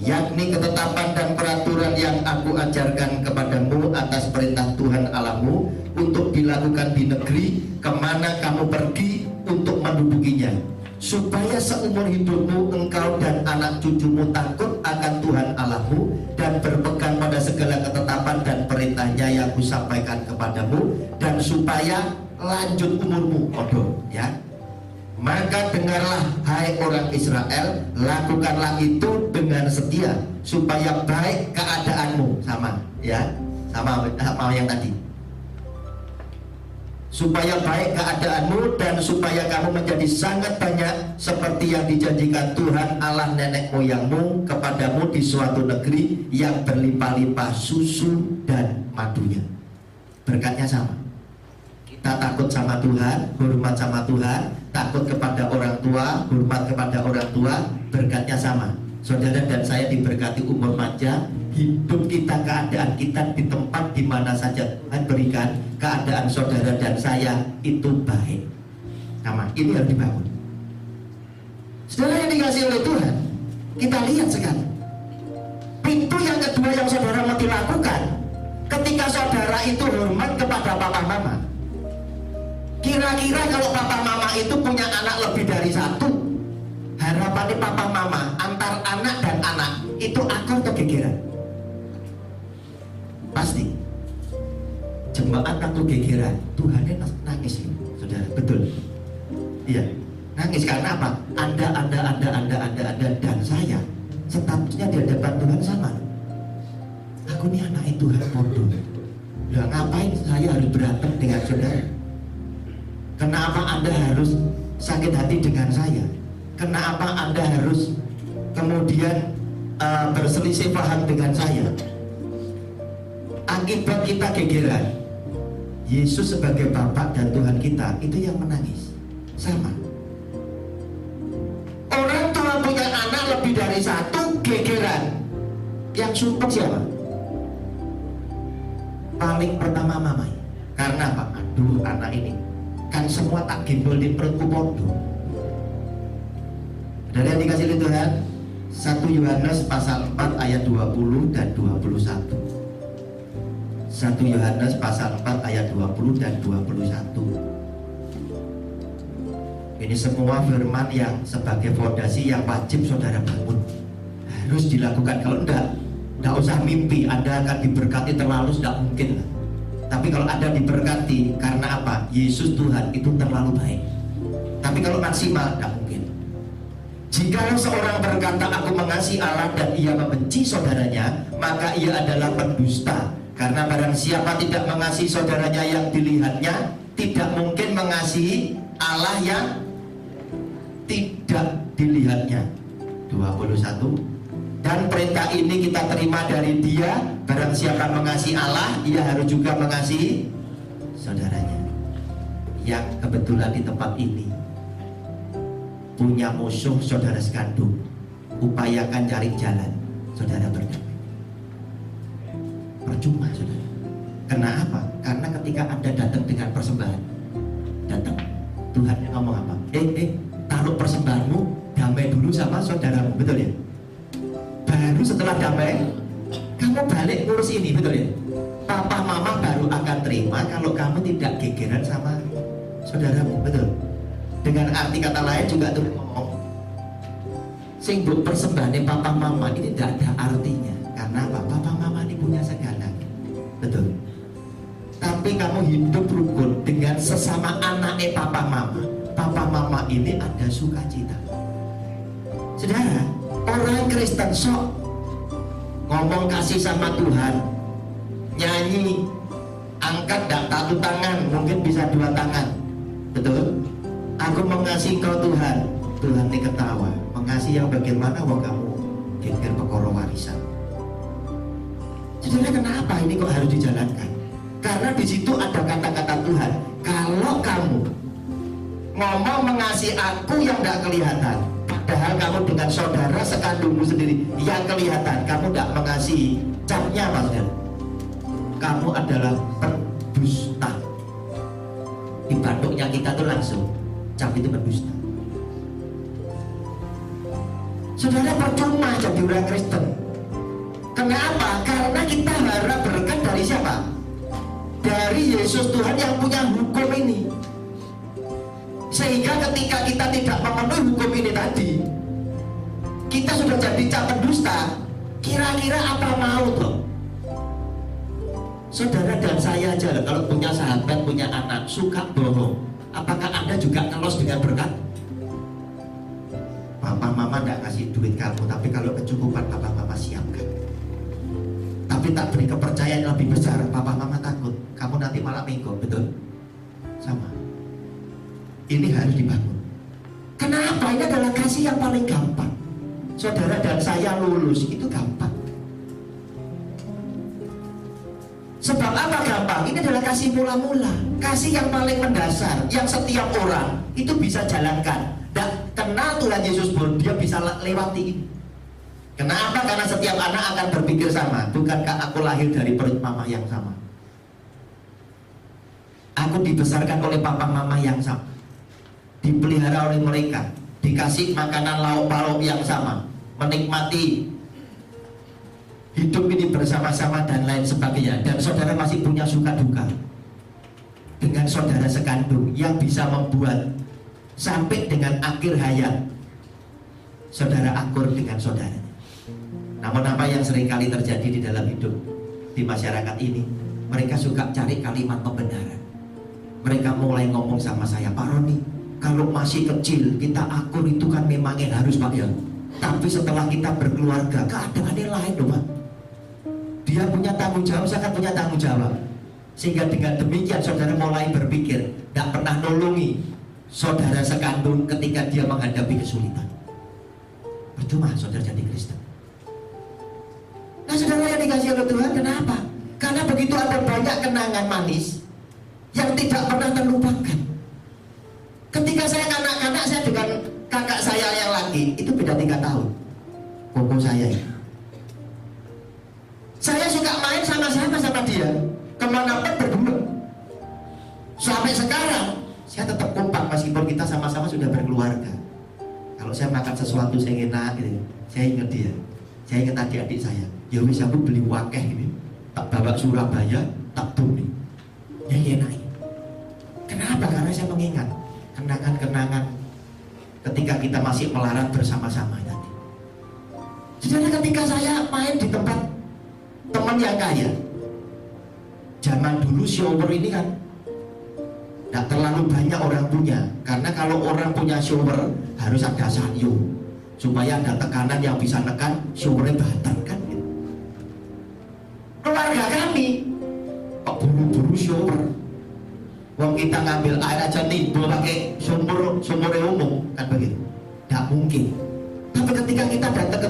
yakni ketetapan dan peraturan yang aku ajarkan kepadamu atas perintah Tuhan Allahmu, untuk dilakukan di negeri kemana kamu pergi untuk mendudukinya, supaya seumur hidupmu engkau dan anak cucumu takut akan Tuhan Allahmu dan berpegang pada segala ketetapan dan perintahnya yang kusampaikan kepadamu, dan supaya lanjut umurmu. Podo, ya. Maka dengarlah, hai orang Israel, lakukanlah itu dengan setia, supaya baik keadaanmu. Sama, ya, sama yang tadi. Supaya baik keadaanmu dan supaya kamu menjadi sangat banyak, seperti yang dijanjikan Tuhan Allah nenek moyangmu kepadamu di suatu negeri yang berlimpah-limpah susu dan madunya. Berkatnya sama. Kita takut sama Tuhan, hormat sama Tuhan, takut kepada orang tua, hormat kepada orang tua, berkatnya sama. Saudara dan saya diberkati umur panjang, hidup kita, keadaan kita di tempat di mana saja Tuhan berikan, keadaan saudara dan saya itu baik. Sama, ini harus dibangun. Saudara yang dikasih oleh Tuhan, kita lihat sekarang. Pintu yang kedua yang saudara mau dilakukan, ketika saudara itu hormat kepada papa mama. Kira-kira kalau papa mama itu punya anak lebih dari satu, harapannya papa mama antar anak dan anak itu akan kegegeran. Pasti jemaat atau gegeran, Tuhannya nangis, saudara, betul. Iya, nangis karena apa? Anda dan saya statusnya di hadapan Tuhan sama. Aku ini anak Tuhan bodoh. Lah ngapain saya harus berantem dengan saudara? Kenapa Anda harus sakit hati dengan saya? Kenapa Anda harus kemudian berselisih paham dengan saya? Akibat kita gegeran, Yesus sebagai Bapa dan Tuhan kita itu yang menangis. Sama. Orang tua punya anak lebih dari satu, gegeran. Yang sumpah siapa? Paling pertama mama. Karena apa? Aduh, anak ini kan semua tak gimbal di perutku podo. Dan yang dikasih oleh Tuhan, 1 Yohanes pasal 4 ayat 20 dan 21. 1 Yohanes pasal 4 ayat 20 dan 21. Ini semua firman yang sebagai fondasi yang wajib saudara bangun, harus dilakukan. Kalau enggak usah mimpi Anda akan diberkati terlalu, tidak mungkin. Tapi kalau Anda diberkati karena apa? Yesus Tuhan itu terlalu baik. Tapi kalau maksimal, tidak mungkin. Jika seorang berkata aku mengasihi Allah dan ia membenci saudaranya, maka ia adalah pendusta. Karena barang siapa tidak mengasihi saudaranya yang dilihatnya, tidak mungkin mengasihi Allah yang tidak dilihatnya. 21. Dan perintah ini kita terima dari Dia, barang siapa mengasihi Allah, ia harus juga mengasihi saudaranya. Yang kebetulan di tempat ini punya musuh saudara sekandung, upayakan cari jalan saudara berdamai. Percuma saudara. Kenapa? Karena ketika Anda datang dengan persembahan, datang, Tuhan ngomong apa? Taruh persembahanmu, damai dulu sama saudaramu, betul ya? Baru setelah damai, kamu balik ngurus ini, betul ya? Papa mama baru akan terima kalau kamu tidak gegeran sama saudaramu, betul? Dengan arti kata lain juga tuh ngomong, Sing mbok persembahane papa mama ini tidak ada artinya. Karena apa? Papa mama ini punya segala. Betul. Tapi kamu hidup rukun dengan sesama anaknya papa mama. Papa mama ini ada sukacita. Saudara, orang Kristen sok ngomong kasih sama Tuhan, nyanyi, angkat dak satu tangan, mungkin bisa 2 tangan. Betul? Aku mengasihi kau Tuhan. Tuhan ini ketawa. Mengasihi yang bagaimana wong kamu geger perkara warisan. Saudara, kenapa ini kok harus dijalankan? Karena di situ ada kata-kata Tuhan. Kalau kamu ngomong mengasihi aku yang tidak kelihatan, padahal kamu dengan saudara sekandungmu sendiri yang kelihatan, kamu tidak mengasihi, capnya maksudnya kamu adalah pendusta. Di Bandungnya kita tuh langsung cap itu pendusta. Saudara, percuma jadi orang Kristen. Kenapa? Karena kita harap berkat dari siapa? Dari Yesus Tuhan yang punya hukum ini. Sehingga ketika kita tidak memenuhi hukum ini tadi, kita sudah jadi cap pendusta. Kira-kira apa mau tuh? Saudara dan saya aja loh, kalau punya sahabat, punya anak, suka bohong, apakah Anda juga ngelos dengan berkat? Papa mama tidak kasih duit kamu, tapi kalau kecukupan papa mama siapkan. Tapi tak beri kepercayaan yang lebih besar, papa mama takut kamu nanti malah minggu, betul? Sama. Ini harus dibangun. Kenapa? Ini adalah kasih yang paling gampang. Saudara dan saya lulus itu gampang. Sebab apa gampang? Ini adalah kasih mula-mula, kasih yang paling mendasar, yang setiap orang itu bisa jalankan. Dan kenal Tuhan Yesus pun dia bisa lewati ini. Kenapa? Karena setiap anak akan berpikir sama. Bukankah aku lahir dari perut mama yang sama? Aku dibesarkan oleh papa mama yang sama, dipelihara oleh mereka, dikasih makanan lauk pauk yang sama, menikmati hidup ini bersama-sama dan lain sebagainya. Dan saudara masih punya suka duka dengan saudara sekandung yang bisa membuat sampai dengan akhir hayat saudara akur dengan saudara. Namun apa yang seringkali terjadi di dalam hidup di masyarakat ini, mereka suka cari kalimat pembenaran. Mereka mulai ngomong sama saya, Pak Roni, kalau masih kecil kita akur itu kan memangnya harus Pak ya. Tapi setelah kita berkeluarga keadaannya lain loh Pak. Dia punya tanggung jawab, saya kan punya tanggung jawab. Sehingga dengan demikian saudara mulai berpikir, tidak pernah nolongi saudara sekandung ketika dia menghadapi kesulitan. Percuma saudara jadi Kristen. Nah saudara yang dikasih oleh Tuhan, kenapa? Karena begitu ada banyak kenangan manis yang tidak pernah terlupakan. Ketika saya kanak-kanak, saya dengan kakak saya yang laki itu beda 3 tahun. Koko saya ini. Saya suka main sama-sama sama dia, kemanapun berdua. Sampai sekarang saya tetap kompak meskipun kita sama-sama sudah berkeluarga. Kalau saya makan sesuatu saya enak gitu, saya ingat dia, saya ingat adik-adik saya. Ya wis aku beli wakeh ini, tak bawa Surabaya, tak bumi. Ya enak. Kenapa? Karena saya mengingat kenangan-kenangan ketika kita masih melarat bersama-sama tadi. Jadi ketika saya main di tempat teman yang kaya, zaman dulu shower ini kan tidak terlalu banyak orang punya. Karena kalau orang punya shower harus ada sanyo supaya ada tekanan yang bisa nekan showernya banter kan gitu. Keluarga kami kok buru-buru shower. Wong kita ngambil air aja tiba pakai sumur umum kan begitu. Tidak mungkin. Tapi ketika kita datang ke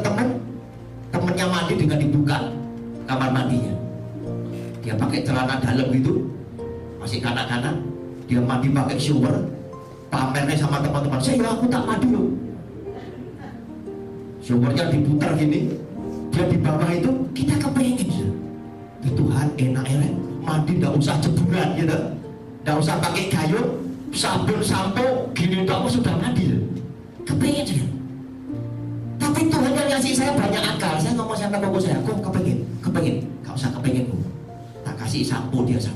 temennya mandi dengan dibuka kamar mandinya, dia pakai celana dalam gitu, masih kanak-kanak, dia mandi pakai shower, pamernya sama teman-teman, saya aku tak mandi loh. Showernya diputar gini, dia di bawah itu, kita kepengen ya Tuhan enak-enak mandi, tidak usah jeburan gitu, tidak usah pakai gayung, sabun sampo gini, aku sudah mandi loh. Kepengen juga. Tapi Tuhan yang ngasih saya banyak akal. Saya ngomong sama koko saya, kok kepengen, gak usah kepengen bu, tak kasih sampo dia 1.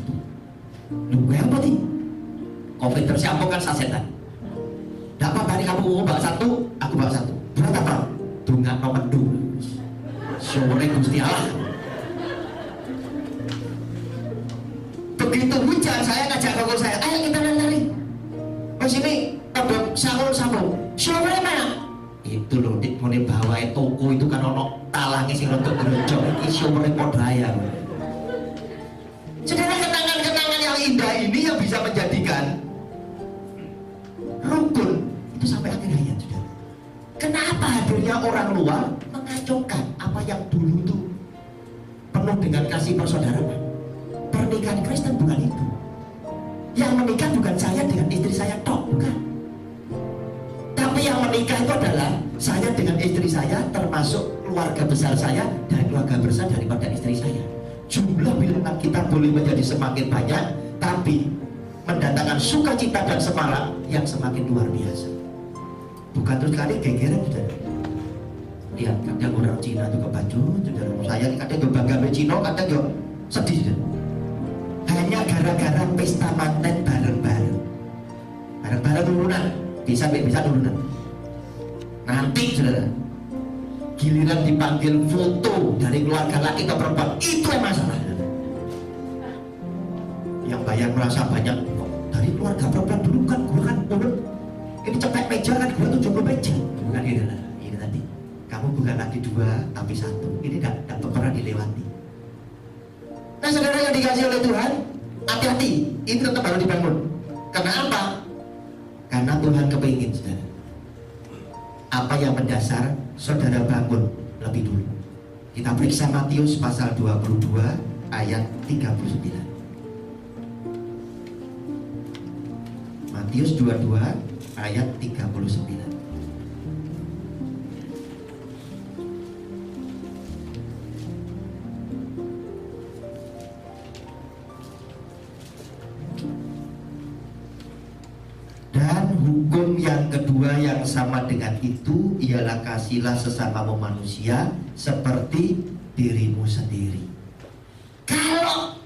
Lu gue apa sih? Covid sampo kan sasetan. Gak apa-apa nih, kamu bawa 1, aku bawa 1. Berat apa? ndongakno mendung. Sore Gusti Allah. Begitu hujan saya ngajak kakak saya, ayo kita lari. Pas ini ada sabun. Sore mana? Itu loh, di bawah toko itu kan ono talangnya sing rontok gerojok. Iki sore podaya. Saudara, kenangan-kenangan yang indah ini yang bisa menjadikan rukun itu sampai akhir hayat, saudara. Kenapa hadirnya orang luar mengacaukan apa yang dulu itu penuh dengan kasih persaudaraan? Pernikahan Kristen bukan itu. Yang menikah bukan saya dengan istri saya tok, bukan. Tapi yang menikah itu adalah saya dengan istri saya, termasuk keluarga besar saya dan keluarga besar daripada istri saya. Jumlah bilangan kita boleh menjadi semakin banyak, tapi mendatangkan sukacita dan semarak yang semakin luar biasa. Bukan terus kali gegeran, saudara. Lihat, kadang orang Cina juga baju, saudara. Saya kadang juga bangga sama Cina, kadang juga sedih, saudara. Hanya gara-gara pesta manten bareng-bareng. Bareng-bareng turunan, bisa turunan. Nanti, saudara, giliran dipanggil foto dari keluarga laki ke perempuan, itu yang masalah. Yang bayar merasa banyak, dari keluarga perempuan dulu kan gue kan turun, ini cepet meja kan gue 70 meja, bukan ini lah. Ini tadi kamu bukan lagi 2 tapi 1, ini tidak pernah dilewati. Nah, saudara yang dikasih oleh Tuhan, hati-hati, ini tetap harus dibangun. Kenapa? Karena Tuhan kepingin, saudara, apa yang mendasar saudara bangun lebih dulu. Kita periksa Matius pasal 22 ayat 39. Matius 22 ayat 39. Dan hukum yang kedua yang sama dengan itu ialah kasihlah sesamamu manusia seperti dirimu sendiri. Kalau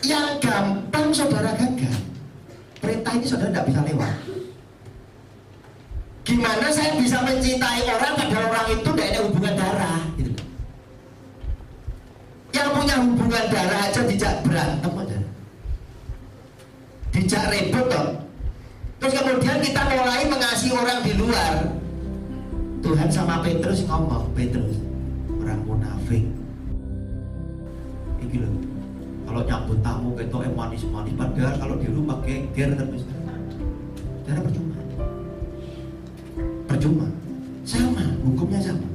yang gampang saudara gagal, perintah ini saudara tidak bisa lewat. Gimana saya bisa mencintai orang padahal orang itu tidak ada hubungan darah gitu. Yang punya hubungan darah aja dijak berantem aja, dijak ribut toh. Terus kemudian kita mulai mengasihi orang di luar. Tuhan sama Petrus ngomong, Petrus, orang munafik. Ini loh, kalau nyambut tamu ketok manis-manis, padahal kalau di rumah geger terus. Cara percuma, sama, hukumnya sama.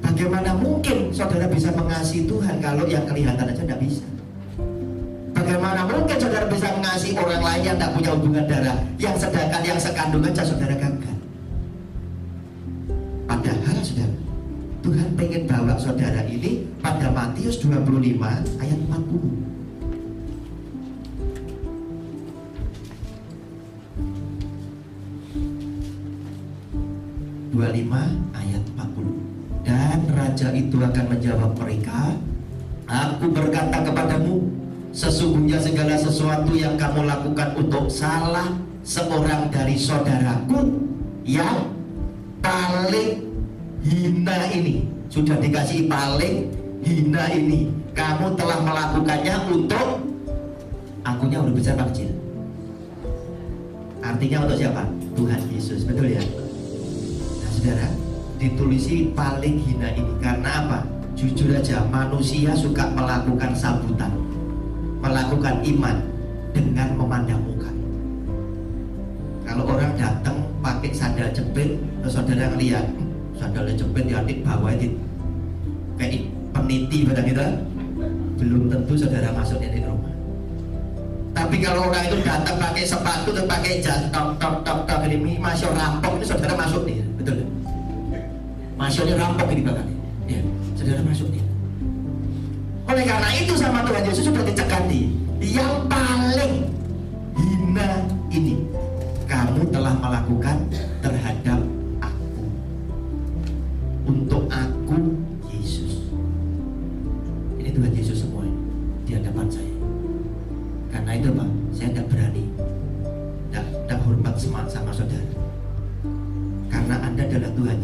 Bagaimana mungkin saudara bisa mengasihi Tuhan kalau yang kelihatan aja tidak bisa? Bagaimana mungkin saudara bisa mengasihi orang lain yang tidak punya hubungan darah, yang sedangkan yang sekandung aja saudara gagal? Padahal saudara, Tuhan pengen bawa saudara ini pada Matius 25 ayat 40. Ayat 40. Dan raja itu akan menjawab mereka, aku berkata kepadamu, sesungguhnya segala sesuatu yang kamu lakukan untuk salah seorang dari saudaraku yang paling hina ini, sudah dikasih paling hina ini, kamu telah melakukannya untuk akunya udah besar apa kecil? Artinya untuk siapa? Tuhan Yesus, betul ya? Nah saudara, ditulisi paling hina ini karena apa? Jujur aja, manusia suka melakukan sambutan, melakukan iman dengan memandang muka. Kalau orang datang pakai sandal jepit, saudara ngeliat sandal jepit di adik bawah itu kayak peniti pada kita, belum tentu saudara masuk di rumah. Tapi kalau orang itu datang pakai sepatu dan pakai jas tok ini masuk rampok, ini saudara masuk nih, betul? Masuknya rampok ini bahkan, ya, saudara masuk nih. Oleh karena itu sama Tuhan Yesus sudah dicekati, yang paling hina ini kamu telah melakukan terhadap aku, untuk aku Yesus. Ini Tuhan Yesus semua ini di hadapan saya. Karena itu Pak, saya tidak berani, tidak hormat sama saudara. Karena Anda adalah Tuhan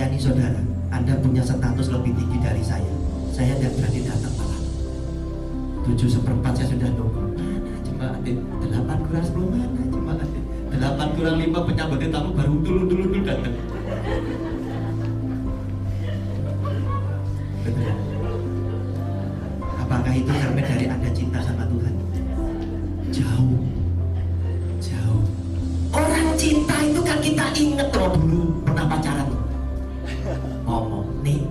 layani saudara, Anda punya status lebih tinggi dari saya tidak berani datang malam 7/4 saya sudah nunggu. Mana jemaat 8/10 mana jemaat 8/5 penyambut tamu baru dulu datang. Betul. Apakah itu cermin dari Anda cinta sama Tuhan? Jauh. Orang cinta itu kan kita inget loh dulu pernah pacaran. Ngomong nih,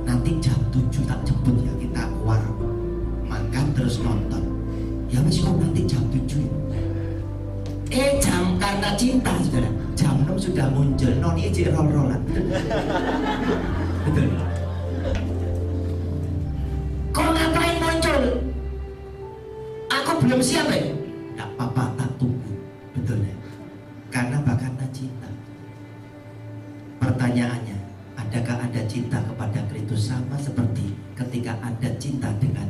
nanti jam 7 tak jemput ya, kita keluar makan terus nonton. Ya wis kok nanti jam 7. Jam karena cinta saudara, jam 6 sudah muncul, noni aja roll-rollan. Betul. Kok ngapain muncul? Aku belum siap ya? Tak apa-apa, tak tunggu. Betul ya? Karena karena cinta. Pertanyaannya, adakah Anda cinta kepada Kristus sama seperti ketika Anda cinta dengan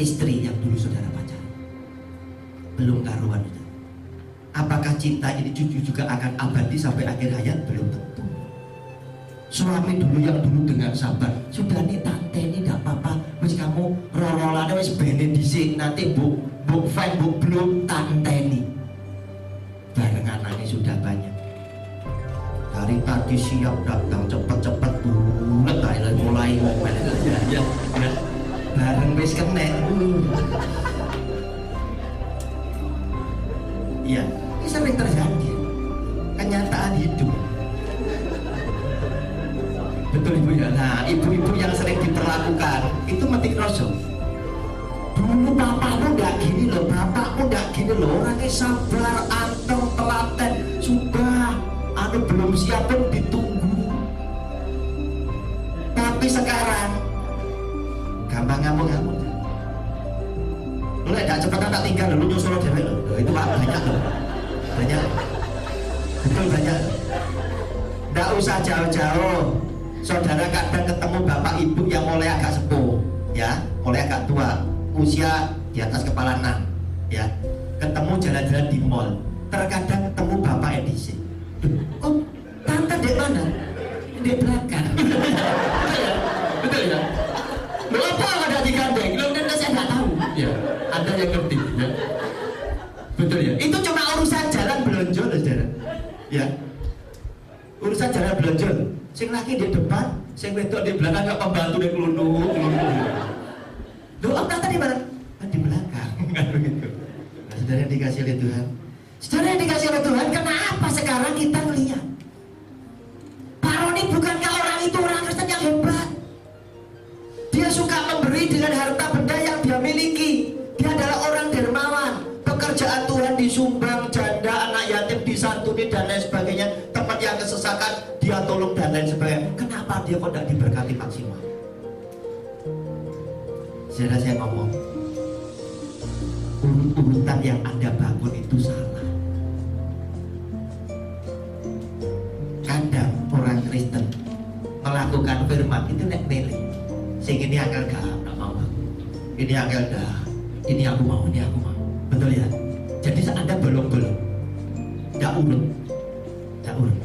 istri yang dulu saudara pacaran? Belum karuan itu. Apakah cinta ini juga akan abadi sampai akhir hayat? Belum tentu. Suami dulu yang dulu dengan sabar, sudah nih tante ini tidak apa-apa, wis kamu rorolannya wis bene disik, nanti buk fan buk belum tante ini. Barengan nangis sudah banyak. Dari tadi siap datang cepet-cepet bulet aja mulai ngomel ya. Bareng wis kena. Iya, ini sering terjadi. Kenyataan hidup. Betul ibu ya. Nah, ibu-ibu yang sering diperlakukan itu metik rosok. Dulu bapakmu nggak gini loh, bapakmu nggak gini loh. Orangnya sabar, anteng, telaten, sudah. Belum siap pun ditunggu. Tapi sekarang gampang ngamuk-ngamuk. Lu tidak cepetan tak tinggal, lu nyusul dewe loh. Itu banyak loh, banyak. Betul banyak. Nggak usah jauh-jauh. Saudara kadang ketemu bapak ibu yang mulai agak sepuh, ya, mulai agak tua, usia di atas kepala 6, ya. Ketemu jalan-jalan di mall. Terkadang ketemu bapak edisi. Oh, tante di mana? Di belakang. Betul ya? Lo apa ada di gandeng? Lo dan saya nggak tahu. Ya, Anda yang ngerti. Ya. Betul ya? Itu cuma urusan jalan belonjo, saudara. Ya, urusan jalan belonjo. Sing laki di depan, sing wedok di belakang, nggak pembantu di kelundung. Lo tante di mana? Di belakang. Kan begitu. Nah, saudara yang dikasih oleh Tuhan. Saudara yang dikasih oleh Tuhan, kenapa sekarang kita melihat Pak Roni bukankah orang itu orang Kristen yang hebat? Dia suka memberi dengan harta benda yang dia miliki. Dia adalah orang dermawan. Pekerjaan Tuhan disumbang, janda, anak yatim disantuni dan lain sebagainya. Teman yang kesesakan dia tolong dan lain sebagainya. Kenapa dia kok tidak diberkati maksimal? Saudara saya ngomong, urut-urutan yang Anda bangun itu salah. Kadang orang Kristen melakukan firman itu nek milih. Sing ini angel gak mau aku. Ini angel dah. Ini aku mau, ini aku mau. Betul ya? Jadi Anda bolong-bolong. Enggak urut. Enggak urut.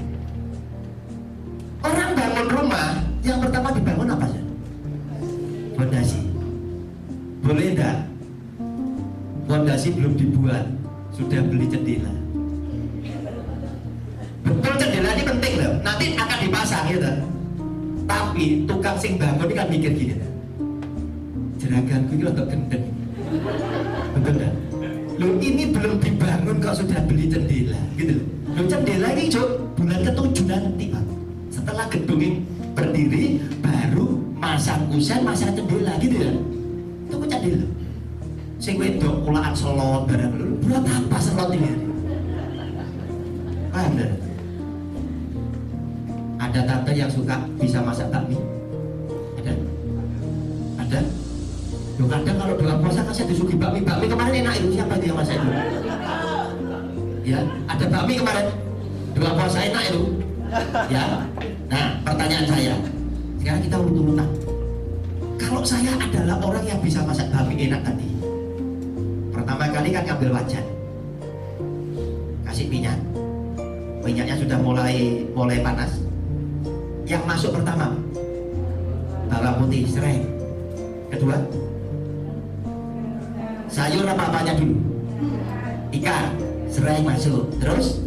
Orang bangun rumah, yang pertama dibangun apa sih? Fondasi. Boleh enggak? Fondasi belum dibuat, sudah beli jendela. Betul, jendela ini penting loh. Nanti akan dipasang gitu. Tapi tukang sing bangun ini kan mikir gini, jeraganku ini untuk gendeng. Betul kan? Loh ini belum dibangun kok sudah beli jendela gitu. Loh jendela ini bulan ke-7 nanti Pak. Setelah gedung ini berdiri baru masang kusen, masang jendela gitu ya. Itu kok jendela. Sing wedok kulaan selot barang dulu. Buat apa selot ini? Paham kan? Ada tante yang suka bisa masak bakmi? Ada? Loh kadang kalau doa puasa kan saya disuguhi bakmi kemarin enak itu, siapa itu yang masak itu? Ya, ada bakmi kemarin doa puasa enak itu. Ya, nah pertanyaan saya, sekarang kita urut-urutan. Kalau saya adalah orang yang bisa masak bakmi enak tadi, pertama kali kan ngambil wajan, kasih minyaknya sudah mulai panas. Yang masuk pertama bawang putih, serai. Kedua sayur apa-apanya dulu? Ikan, serai masuk. Terus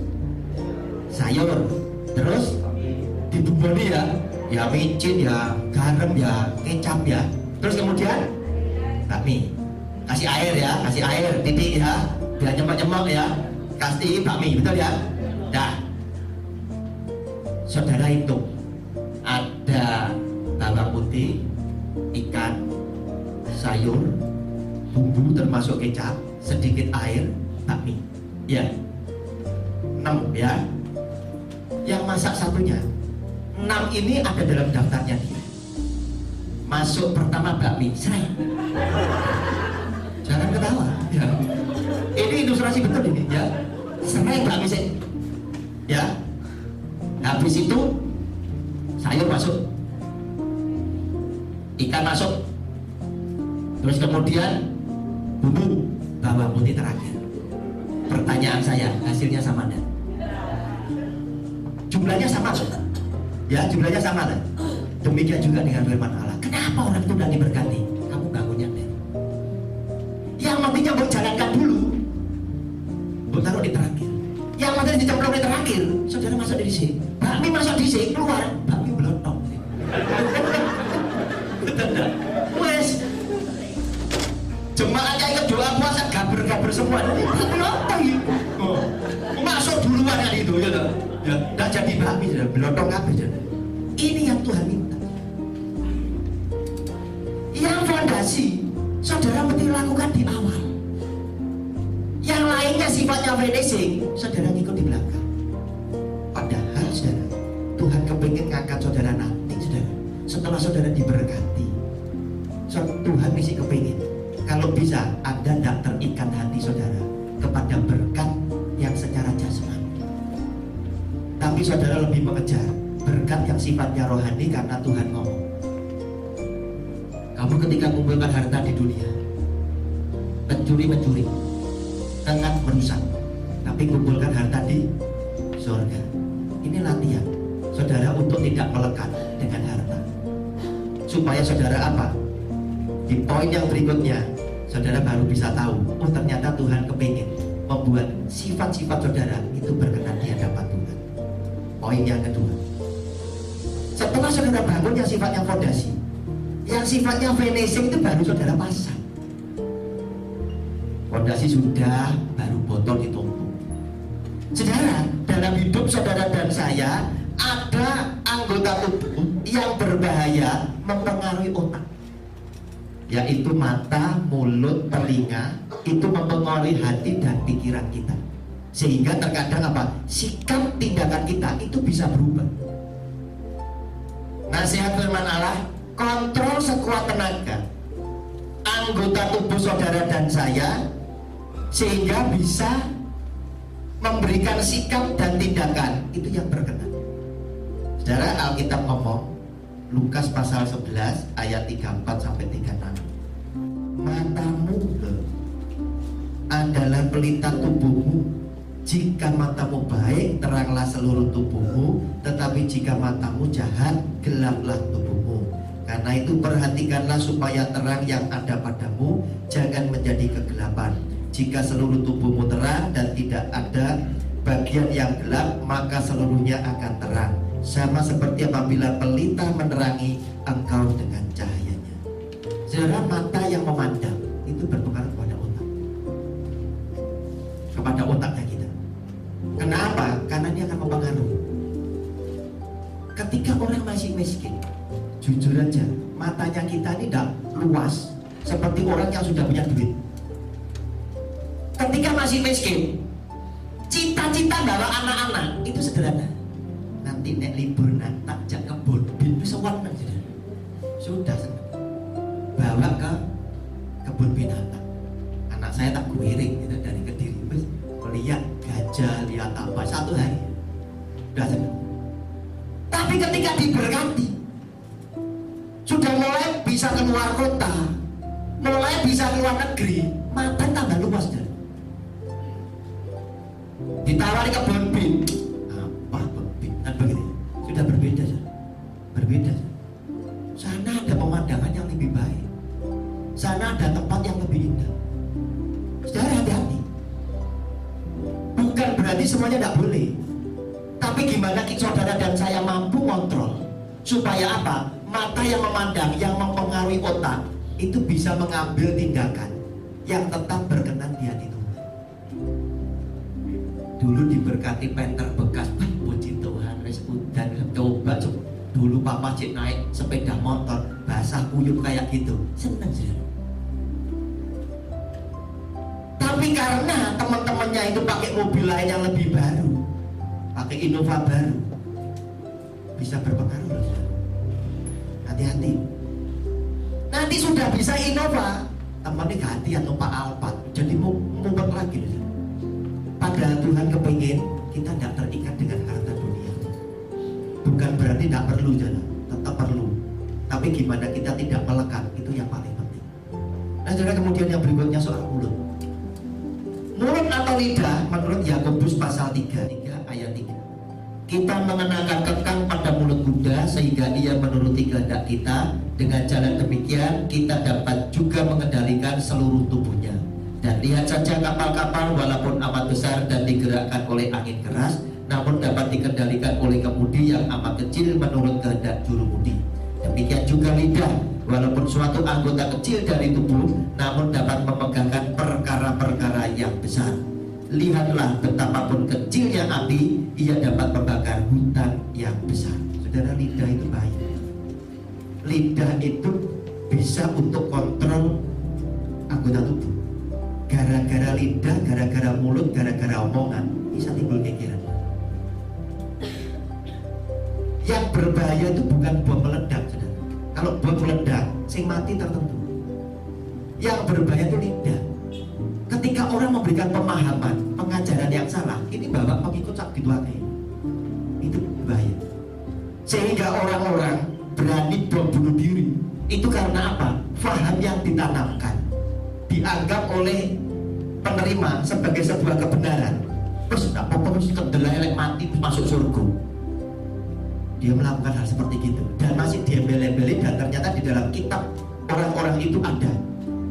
sayur, terus dibumbuni ya micin, ya garam, ya kecap ya. Terus kemudian bakmi, kasih air titik ya, biar nyemok ya, kasih bakmi, betul ya. Dah, saudara hitung, ada bawang putih, ikan, sayur, bumbu termasuk kecap, sedikit air, bakmi, ya 6 ya. Yang masak satunya 6 ini ada dalam daftarnya dia. Masuk pertama bakmi, serai. Jangan ketawa ya. Ini ilustrasi betul ini ya. Serai bakmi sih ya. Habis itu sayur masuk, ikan masuk, terus kemudian bumbu bawang putih terakhir. Pertanyaan saya, hasilnya sama enggak? Jumlahnya sama ya, jumlahnya sama kan? Demikian juga dengan firman Allah. Kenapa orang itu tidak diberkati? Kamu bangunnya deh. Yang matinya mau jalankan dulu, mau taruh di terakhir. Yang matinya dicemplung di terakhir. Saudara masuk di sini, bakmi masuk di sini, keluar bakmi belotong. Wes, jemaatnya ikut doa puasa gaber-gaber semua. Belotong itu. Masuk duluan kali itu ya loh. Ya, tidak jadi bakmi, sudah belotong apa saja. Ini yang Tuhan minta. Yang fondasi, saudara mesti lakukan di awal. Yang lainnya sifatnya finishing, saudara ngikut di belakang. Padahal saudara, Tuhan kepingin ngangkat saudara nanti, saudara. Setelah saudara diberkati, Tuhan mesti kepingin. Kalau bisa, Anda tidak terikat hati saudara kepada berkat yang secara jasmani. Tapi saudara lebih mengejar berkat yang sifatnya rohani karena Tuhan ngomong. Kamu ketika mengumpulkan harta di dunia, mencuri, sangat merusak. Tapi kumpulkan harta di surga. Ini latihan saudara untuk tidak melekat dengan harta. Supaya saudara apa? Di poin yang berikutnya, saudara baru bisa tahu, oh ternyata Tuhan kepingin membuat sifat-sifat saudara itu berkenan di hadapan Tuhan. Poin yang kedua, setelah saudara bangun yang sifatnya fondasi, yang sifatnya finishing itu baru saudara pasang. Fondasi sudah, baru botol ditumpuk. Saudara, dalam hidup saudara dan saya ada anggota tubuh yang berbahaya mempengaruhi otak, yaitu mata, mulut, telinga. Itu mempengaruhi hati dan pikiran kita. Sehingga terkadang apa? Sikap tindakan kita itu bisa berubah. Nasihat firman Allah, kontrol sekuat tenaga anggota tubuh saudara dan saya, sehingga bisa memberikan sikap dan tindakan itu yang berkenan. Saudara, Alkitab ngomong Lukas pasal 11 ayat 34 sampai 36. Matamu adalah pelita tubuhmu. Jika matamu baik, teranglah seluruh tubuhmu. Tetapi jika matamu jahat, gelaplah tubuhmu. Karena itu perhatikanlah supaya terang yang ada padamu jangan menjadi kegelapan. Jika seluruh tubuhmu terang dan tidak ada bagian yang gelap, maka seluruhnya akan terang. Sama seperti apabila pelita menerangi engkau dengan cahayanya. Saudara, mata yang memandang itu berpengaruh kepada otak, kepada otaknya kita. Kenapa? Karena dia akan mempengaruhi. Ketika orang masih miskin, jujur aja, matanya kita ini tidak luas seperti orang yang sudah punya duit. Ketika masih miskin, cita-cita bawa anak-anak itu sederhana. Nanti nek libur tak jak kebun, bisa warna sudah senang. Bawa ke kebun binatang. Anak saya tak guiring gitu dari Kediri, lihat gajah, lihat apa, satu hari sudah senang. Tapi ketika diberkati, sudah mulai bisa keluar kota, mulai bisa keluar negeri, mata tambah luas dan ditawari kebun bin, apa kebun bin, dan begitu sudah berbeda. berarti semuanya tidak boleh. Tapi gimana saudara dan saya mampu kontrol supaya apa? Mata yang memandang, yang mempengaruhi otak itu bisa mengambil tindakan yang tetap berkenan di hati Tuhan. Dulu diberkati penter bekas, puji Tuhan, dan coba dulu papa cek naik sepeda motor basah kuyup kayak gitu, seneng sih. Tapi karena teman-temannya itu pakai mobil lain yang lebih baru, pakai Innova baru, bisa berpengaruh loh. Hati-hati. Nanti sudah bisa Innova, temannya ganti atau Pak Alphard, jadi mumet lagi loh. Padahal Tuhan kepingin kita tidak terikat dengan harta dunia. Bukan berarti tidak perlu jalan, tetap perlu. Tapi gimana kita tidak melekat, itu yang paling penting. Nah, saudara, kemudian yang berikutnya soal mulut. Mulut atau lidah menurut Yakobus pasal 3 ayat 3. Kita mengenakan kekang pada mulut kuda sehingga ia menuruti kehendak kita. Dengan jalan demikian kita dapat juga mengendalikan seluruh tubuhnya. Dan lihat saja kapal-kapal walaupun amat besar dan digerakkan oleh angin keras, namun dapat dikendalikan oleh kemudi yang amat kecil menurut kehendak jurumudi. Demikian juga lidah, walaupun suatu anggota kecil dari tubuh, namun dapat memegangkan perkara-perkara yang besar. Lihatlah betapapun kecilnya api, ia dapat membakar hutan yang besar. Saudara, lidah itu baik. Lidah itu bisa untuk kontrol anggota tubuh. Gara-gara lidah, gara-gara mulut, gara-gara omongan bisa timbul kekiran. Yang berbahaya itu bukan bom meledak, saudara. Kalau bom meledak, sing mati tertentu. Yang berbahaya itu lidah. Ketika orang memberikan pemahaman, pengajaran yang salah, ini bawa pengikut sak dituakai. Itu bahaya. Sehingga orang-orang berani bom bunuh diri. Itu karena apa? Faham yang ditanamkan dianggap oleh penerima sebagai sebuah kebenaran. Terus apa-apa terus kedelai mati masuk surga. Dia melakukan hal seperti itu dan masih diembel-embeli, dan ternyata di dalam kitab orang-orang itu ada.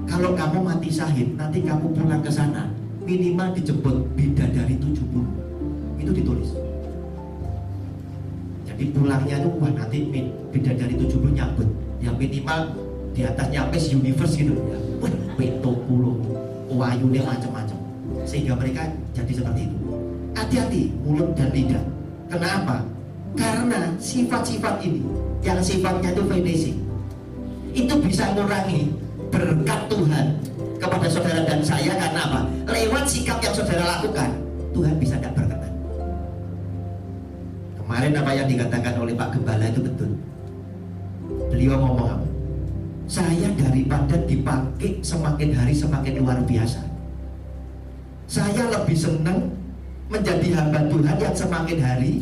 Kalau kamu mati syahid, nanti kamu pulang ke sana minimal dijemput bidadari 70. Itu ditulis. Jadi pulangnya itu wah nanti bidadari 70 nyambut. Yang minimal di atasnya Miss Universe gitu ya. Wah, peto pulau, wayunya macam-macam. Sehingga mereka jadi seperti itu. Hati-hati mulut dan lidah. Kenapa? Karena sifat-sifat ini yang sifatnya itu finishing, itu bisa mengurangi berkat Tuhan kepada saudara dan saya. Karena apa? Lewat sikap yang saudara lakukan, Tuhan bisa tidak berkenan. Kemarin apa yang dikatakan oleh Pak Gembala itu betul. Beliau ngomong apa? Saya daripada dipakai semakin hari semakin luar biasa, saya lebih senang menjadi hamba Tuhan yang semakin hari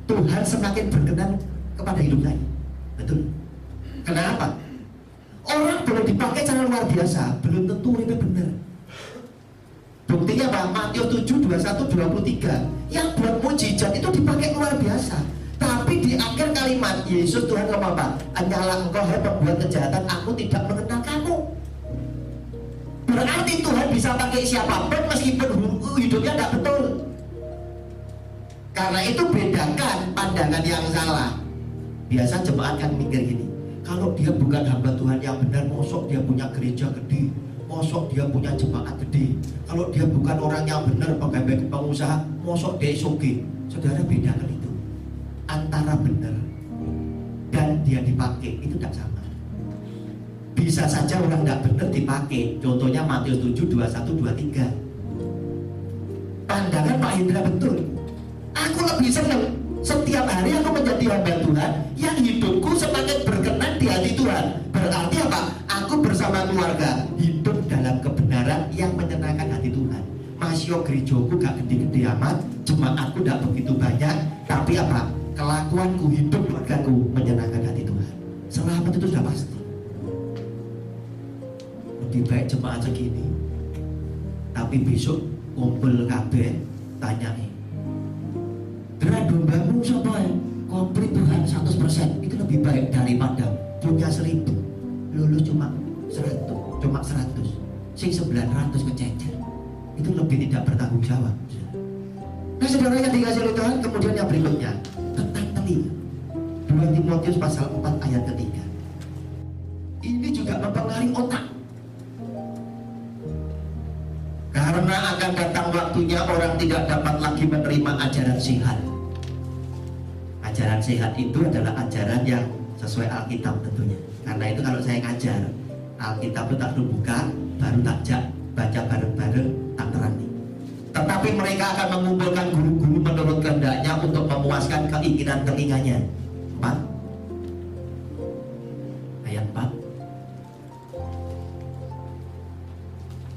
Tuhan semakin berkenan kepada hidup saya. Betul. Kenapa? Orang boleh dipakai cara luar biasa, belum tentu itu benar. Buktinya apa? Matius 7, 21, 23. Yang buat mujizat itu dipakai luar biasa. Tapi di akhir kalimat Yesus Tuhan ngomong apa? Hanyalah engkau hai pembuat kejahatan, aku tidak mengenal kamu. Berarti Tuhan bisa pakai siapapun meskipun hidupnya tidak betul. Karena itu bedakan pandangan yang salah. Biasa jemaat kan mikir gini, kalau dia bukan hamba Tuhan yang benar, mosok dia punya gereja gede, mosok dia punya jemaat gede. Kalau dia bukan orang yang benar, pegawai pengusaha, mosok dia soge. Saudara, bedakan itu antara benar dan dia dipakai, itu tidak sama. Bisa saja orang tidak benar dipakai. Contohnya Matius 7, 21, 23. Pandangan Pak Hendra betul. Aku lebih senang setiap hari aku menjadi hamba Tuhan yang hidupku semakin berkenan di hati Tuhan. Berarti apa? Aku bersama keluarga hidup dalam kebenaran yang menyenangkan hati Tuhan. Masyo gerejaku gak gede-gede amat, jemaatku gak begitu banyak, tapi apa? Kelakuanku, hidup keluargaku menyenangkan hati Tuhan. Selamat itu sudah pasti. Lebih baik jemaat segini, tapi besok kumpul kabeh tanya nih, gerak dombamu siapa ya? Komplit Tuhan 100%. Itu lebih baik daripada punya 1000 lulus cuma 100, sing 900 kececer. Itu lebih tidak bertanggung jawab. Nah saudara yang dikasih oleh Tuhan, kemudian yang berikutnya tentang telinga. 2 Timotius pasal 4 ayat ketiga. Ini juga mempengaruhi otak. Karena akan datang waktunya orang tidak dapat lagi menerima ajaran sehat. Ajaran sehat itu adalah ajaran yang sesuai Alkitab tentunya. Karena itu kalau saya ngajar Alkitab itu tak perlu buka, baru tak baca bareng-bareng, tak terani. Tetapi mereka akan mengumpulkan guru-guru menurut kehendaknya untuk memuaskan keinginan telinganya. 4 ayat 4.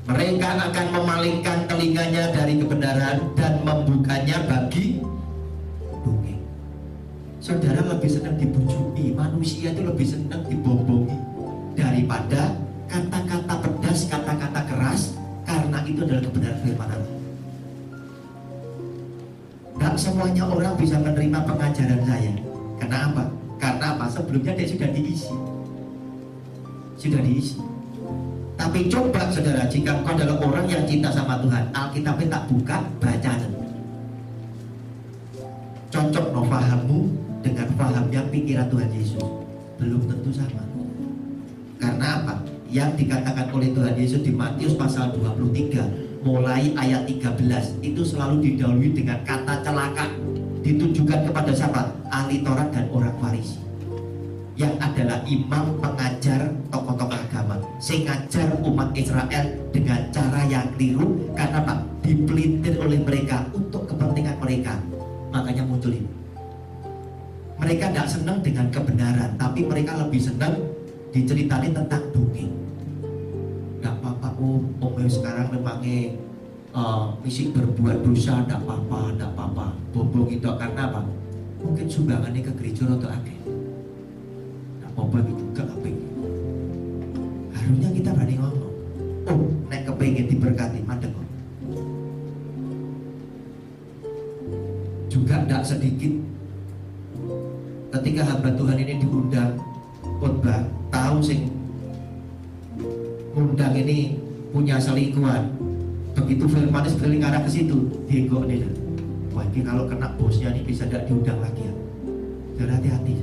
Mereka akan memalingkan telinganya dari kebenaran dan membukanya bagi dongeng. Saudara lebih senang dibujuki, manusia itu lebih senang dibombongi daripada kata-kata pedas, kata-kata keras, karena itu adalah kebenaran firman Allah. Tidak semuanya orang bisa menerima pengajaran saya. Karena apa? Karena apa? Sebelumnya dia sudah diisi. Tapi coba saudara, jika engkau adalah orang yang cinta sama Tuhan, Alkitabnya tak buka, baca. Cocok no fahammu dengan fahamnya pikiran Tuhan Yesus, belum tentu sama. Karena apa? Yang dikatakan oleh Tuhan Yesus di Matius pasal 23 mulai ayat 13 itu selalu didahului dengan kata celaka, ditujukan kepada siapa? Ahli Taurat dan orang Farisi, yang adalah imam, pengajar, tokoh-tokoh agama, sing ngajar umat Israel dengan cara yang keliru. Karena apa? Dipelintir oleh mereka untuk kepentingan mereka. Makanya muncul ini. Mereka tidak senang dengan kebenaran, tapi mereka lebih senang diceritain tentang dongeng. Tidak apa-apa, om sekarang memangnya misi berbuat dosa, tidak apa-apa, bombong itu. Karena apa? Mungkin sumbangannya ke gereja atau agen. Apa juga kepingin. Harusnya kita berani ngomong. Oh, nek kepingin diberkati, madeng kok. Juga tidak sedikit ketika hamba Tuhan ini diundang khotbah, tahu sing undang ini punya selingkuhan. Begitu firman sekeliling arah ke situ, diego nih. Wah, ini kalau kena bosnya ini bisa tidak diundang lagi ya. Jadi hati-hati.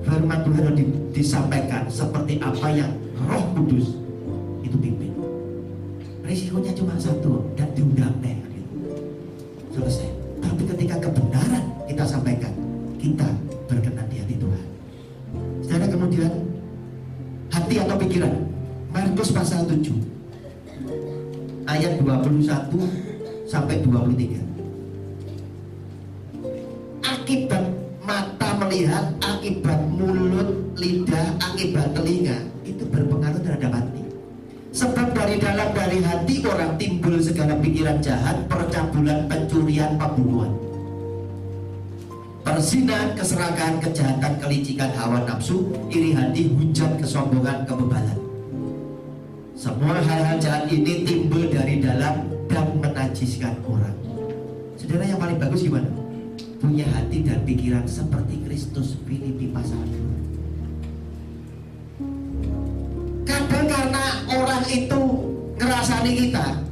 Firman Tuhan disampaikan seperti apa yang Roh Kudus itu pimpin. Risikonya cuma satu, dan diundang deh. Selesai. Tapi ketika kebenaran kita sampaikan, kita berkenan di hati Tuhan. Secara kemudian hati atau pikiran, Markus pasal 7 ayat 21 sampai 23. Akibat mata melihat, akibat mulut, lidah, akibat telinga itu berpengaruh terhadap hati. Sebab dari dalam dari hati orang timbul segala pikiran jahat, percabulan, pencurian, pembunuhan, perzinahan, keserakahan, kejahatan, kelicikan, hawa nafsu, iri hati, hujat, kesombongan, kebebalan. Semua hal-hal jahat ini timbul dari dalam dan menajiskan orang. Saudara, yang paling bagus gimana? Punya hati dan pikiran seperti Kristus. Filipi pasal 2. Kadang karena orang itu ngerasani kita,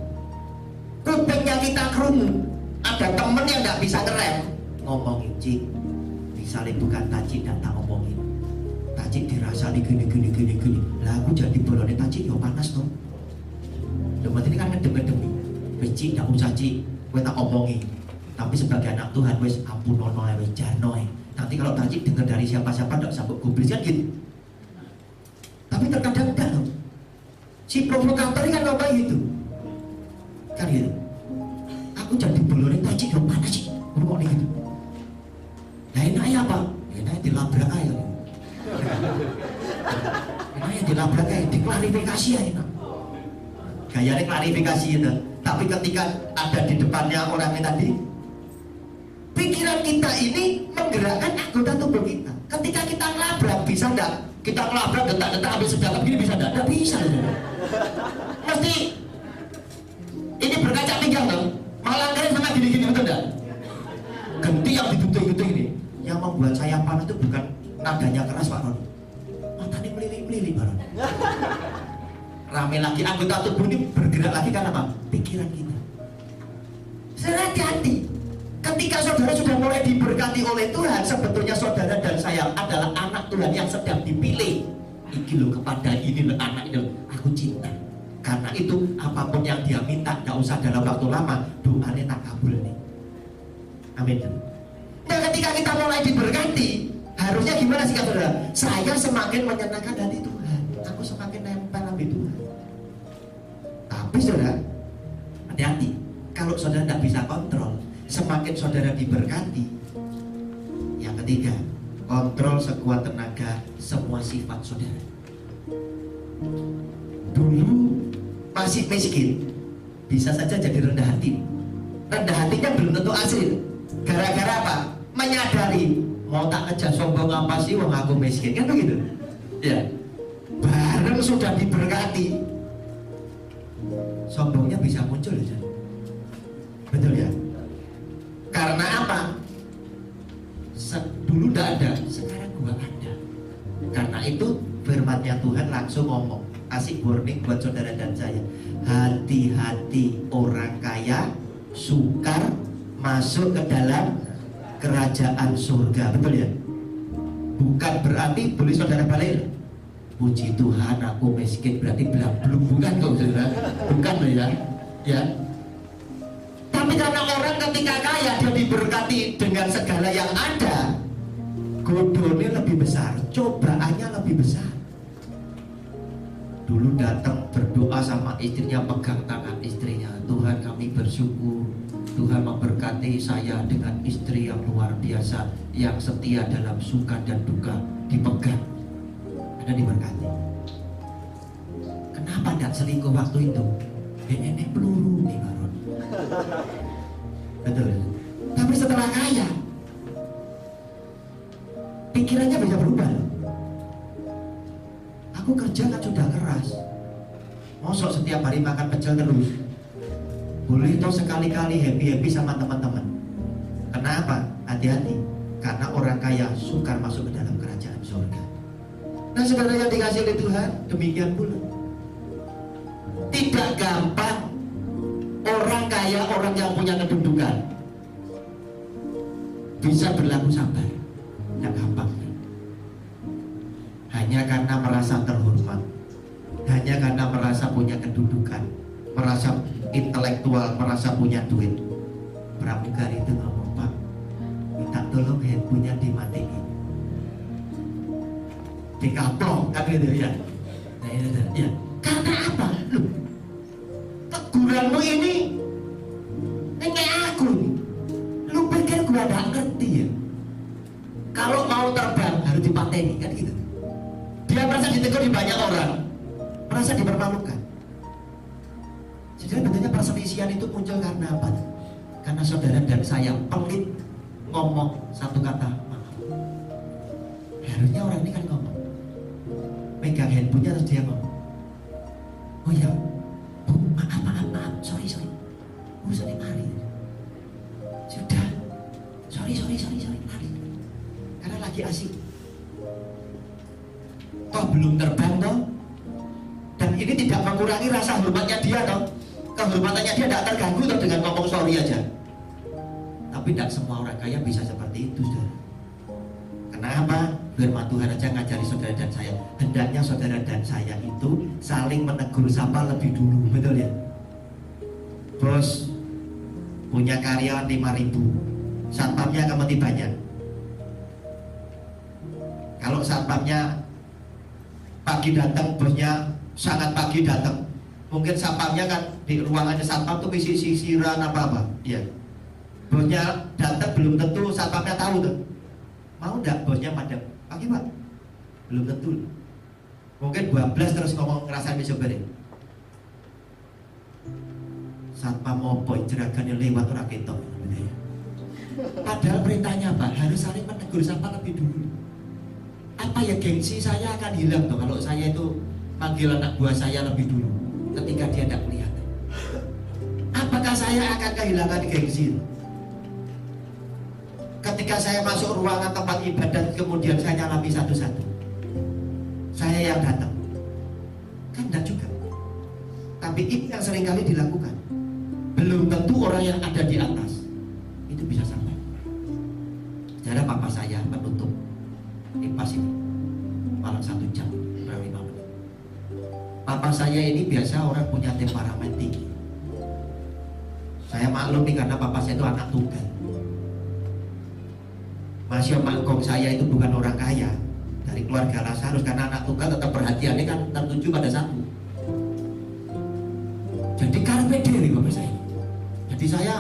kupingnya kita kerungu, ada temen yang gak bisa ngerem, ngomongin cik, misalnya bukan tajik dan tak ngomongin, tajik dirasani gini. Lah aku jadi bolonnya tajik, yo panas tuh. Berarti ini kan ngedem-ngedemi. Cik gak usah cik, gue tak omongin. Tapi sebagai anak Tuhan, wes ampun nono, wes jano. Nanti kalau tajik dengar dari siapa-siapa gak sambut gubris kan gitu. Tapi terkadang enggak loh. Si provokator ini kan ngomong gitu. Kan gitu. Aku jadi bolonnya tajik, yo panas sih. Ngomong gitu. Nah enaknya apa? Enaknya dilabrak aja. Enaknya dilabrak aja, diklarifikasi aja enak. Gayanya klarifikasi itu. Tapi ketika ada di depannya orang ini tadi, pikiran kita ini menggerakkan anggota tubuh kita. Ketika kita ngelabrak, bisa enggak? Kita ngelabrak, detak-detak habis senjata begini, bisa enggak? Enggak bisa. Mesti ini berkaca pinggang dong. Malah kalian sama gini-gini, betul enggak? Genti yang ditutup-tutup ini. Yang membuat saya panas itu bukan nadanya keras, Pak Ron. Matanya melili-melili, Pak Ron. Rame lagi, anggota tubuh ini bergerak lagi karena apa? Pikiran kita. Saudara hati-hati. Ketika saudara sudah mulai diberkati oleh Tuhan, sebetulnya saudara dan saya adalah anak Tuhan yang sedang dipilih. Iki loh, kepada ini loh, anak ini loh, aku cinta. Karena itu apapun yang dia minta, gak usah dalam waktu lama, doanya tak kabul nih. Amin. Nah, ketika kita mulai diberkati, harusnya gimana sih saudara? Saya semakin menyenangkan hati Tuhan, aku semakin nempel sama Tuhan. Tapi saudara, hati-hati. Kalau saudara tidak bisa kontrol, semakin saudara diberkati. Yang ketiga, kontrol sekuat tenaga semua sifat saudara. Dulu masih miskin, bisa saja jadi rendah hati. Rendah hatinya belum tentu asli. Gara-gara apa? Menyadari, mau tak aja sombong apa sih wong aku miskin, kan begitu? Ya. Bareng sudah diberkati, sombongnya bisa muncul ya. Betul ya? Karena apa? Dulu tidak ada, sekarang gua ada. Karena itu firman-Nya Tuhan langsung ngomong, kasih warning buat saudara dan saya. Hati-hati orang kaya sukar masuk ke dalam kerajaan surga. Betul ya? Bukan berarti boleh saudara balik, puji Tuhan aku miskin berarti belum, bukan kok saudara. Bukan loh ya. Ya. Tapi karena orang ketika kaya dia diberkati dengan segala yang ada, godonnya lebih besar, cobaannya lebih besar. Dulu datang berdoa sama istrinya, pegang tangan istrinya, Tuhan kami bersyukur, Tuhan memberkati saya dengan istri yang luar biasa, yang setia dalam suka dan duka, dipegang, ada diberkati. Kenapa tidak selingkuh waktu itu? Ini peluru nih Baron. Betul. Tapi setelah kaya, pikirannya bisa berubah. Aku kerja kan sudah keras, mosok setiap hari makan pecel terus. Boleh toh sekali-kali happy-happy sama teman-teman. Kenapa? Hati-hati. Karena orang kaya sukar masuk ke dalam kerajaan surga. Nah saudara yang dikasih oleh Tuhan, demikian pula. Tidak gampang orang kaya, orang yang punya kedudukan bisa berlaku sabar. Tidak gampang. Hanya karena merasa terhormat, hanya karena merasa punya kedudukan, merasa intelektual, merasa punya duit. Pramugari itu ngomong, Pak, minta tolong handphonenya dimatiin, dikaplok, kan gitu ya. Nah, ya. Karena apa? Loh, teguranmu ini kayak aku nih. Lu pikir gua gak ngerti ya? Kalau mau terbang harus dipateni, kan gitu. Dia merasa ditegur di banyak orang, merasa dipermalukan. Jadi betulnya perselisihan itu muncul karena apa? Karena saudara dan saya pelit ngomong satu kata maaf. Harusnya orang ini kan ngomong, pegang handphonenya terus dia ngomong, oh ya, Bu, maaf, sorry, urusannya mari. Sudah, sorry, mari. Karena lagi asik. Toh belum terbang toh, dan ini tidak mengurangi rasa hormatnya dia toh. Kehormatannya dia tidak terganggu toh dengan ngomong sorry aja. Tapi tidak semua orang kaya bisa seperti itu, saudara. Kenapa? Firman Tuhan aja ngajari saudara dan saya, hendaknya saudara dan saya itu saling menegur sapa lebih dulu, betul ya? Bos punya karyawan 5.000, satpamnya akan mati banyak. Kalau satpamnya pagi datang, bosnya sangat pagi datang, mungkin satpamnya kan di ruangannya satpam tuh isi sisiran apa-apa, ya. Bosnya datang belum tentu satpamnya tahu tuh. Mau enggak bosnya madam? Pagi Pak? Belum tentu. Mungkin 12 terus ngomong ngerasain sebenarnya. Satpam opo jeragannya lewat orang ketok. Padahal perintahnya apa? Harus saling menegur sapa lebih dulu. Apa ya, gengsi saya akan hilang tuh kalau saya itu panggil anak buah saya lebih dulu ketika dia tidak kelihatan. Apakah saya akan kehilangan gengsi? Ketika saya masuk ruangan tempat ibadat, kemudian saya nyalami satu-satu, saya yang datang, kan enggak juga. Tapi ini yang seringkali dilakukan. Belum tentu orang yang ada di atas pas ini malam 1 jam kurang 5 menit. Papa saya ini biasa orang punya temperamen tinggi. Saya maklum nih karena papa saya itu anak tunggal. Masih makgong saya itu bukan orang kaya dari keluarga Lazarus, karena anak tunggal tetap perhatiannya kan tertuju pada satu. Jadi karpe diri bapak saya. Jadi saya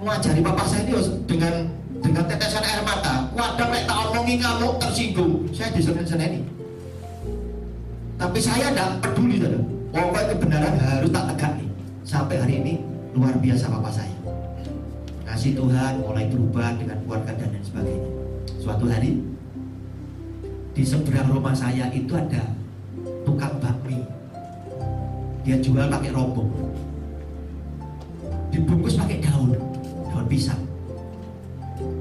mengajari papa saya ini dengan tetesan air mata. Kadang nek tak omongi kamu tersinggung, saya disenen-seneni. Tapi saya tidak peduli, saudara. Pokoknya kebenaran harus tak tegak nih. Sampai hari ini luar biasa papa saya. Kasih Tuhan mulai berubah dengan keluarga dan lain sebagainya. Suatu hari di seberang rumah saya itu ada tukang bakmi. Dia jual pakai rombong, dibungkus pakai daun pisang.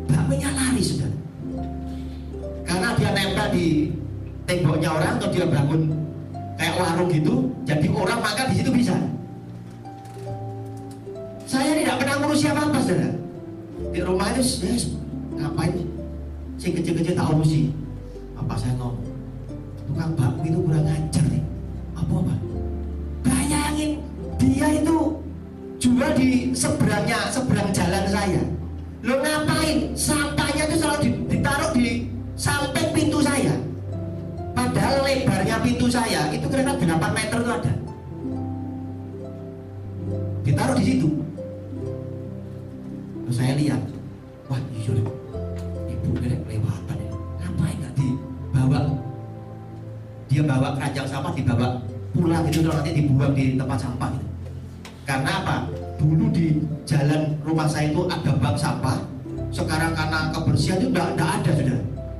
Bakminya laris, sudah. Karena dia nempel di temboknya orang atau dia bangun kayak warung gitu, jadi orang makan di situ bisa. Saya tidak pernah ngurus siapa-apa, saudara. Di rumah itu, ngapain? Si kecil-kecil tak urusi. Apa saya ngomong, tukang bakmi itu kurang ajar nih. Apa? Bayangin, dia itu jual di seberang jalan saya. Lo ngapain? Sampahnya itu selalu ditaruh di samping pintu saya. Padahal lebarnya pintu saya itu kira-kira 8 meter itu ada. Ditaruh di situ. Terus saya lihat, wah iya, ibu ini kelewatan ya. Ngapain nggak dibawa? Dia bawa keranjang sampah, dibawa pulang gitu, nanti dibuang di tempat sampah gitu. Karena apa? Dulu di jalan rumah saya itu ada bank sampah. Sekarang karena kebersihan itu tidak ada,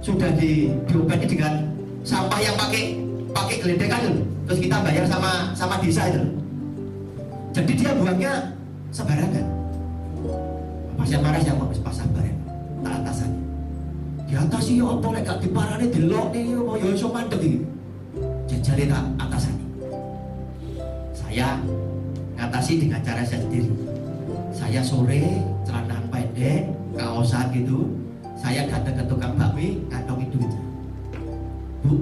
sudah diobati dengan sampah yang pakai gelendekan itu. Terus kita bayar sama desa itu. Jadi dia buangnya sembarangan. Pas saya marah, saya mau sabar ya, tak atasan. Di atas sih apa lek gak diparani delok nih, mau yo iso mandeg iki. Jajare tak atasan. Saya ngatasi dengan cara saya sendiri. Saya sore celana pendek, kaosan gitu, saya datang ke tukang bakmi ngantongi duit. Bu,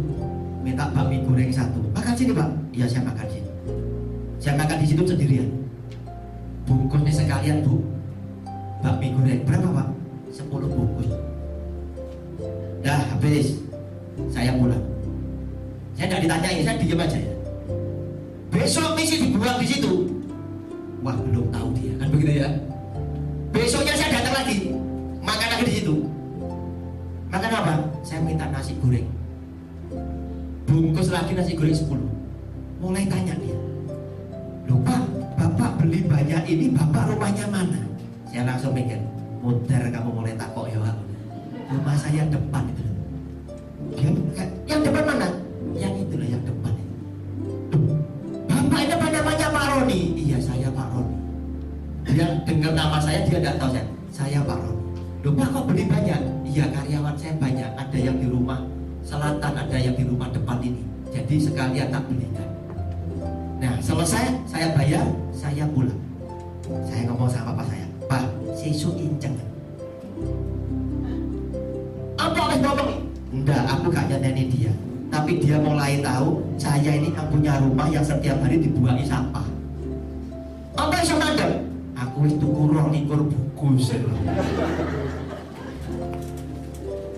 minta bakmi goreng 1. Makan sini Pak. Iya saya makan sini. Saya makan di situ sendirian. Bungkusnya sekalian Bu. Bakmi goreng berapa Pak? 10 bungkus. Dah habis. Saya pulang. Saya tidak ditanyain, saya diam aja ya. Besok misi dibuang di situ. Wah belum tahu dia, kan begitu ya. Besoknya saya datang lagi, makan lagi di situ. Makan apa? Saya minta nasi goreng. Bungkus lagi nasi goreng 10. Mulai tanya dia, loh Pak, Bapak beli banyak ini, Bapak rumahnya mana? Saya langsung mikir, muter kamu mulai takok ya Pak. Rumah saya depan itu. Dia, yang depan mana? Yang itu loh, yang depan. Bapak itu apa namanya Pak Roni? Iya saya Pak Roni. Dia dengar nama saya, dia tidak tahu saya Pak Roni. Loh Pak kok beli banyak? Iya karyawan saya banyak, ada yang di rumah selatan, ada yang di rumah depan ini. Jadi sekalian tak belikan. Nah selesai saya bayar, saya pulang. Saya ngomong sama Pak saya, Pak sesuk inceng. Apa yang ngomong? Enggak, aku gak nyeneni dia. Tapi dia mulai tahu saya ini yang punya rumah yang setiap hari dibuangi sampah. Apa yang mandang? Aku itu kurang likur bungkus.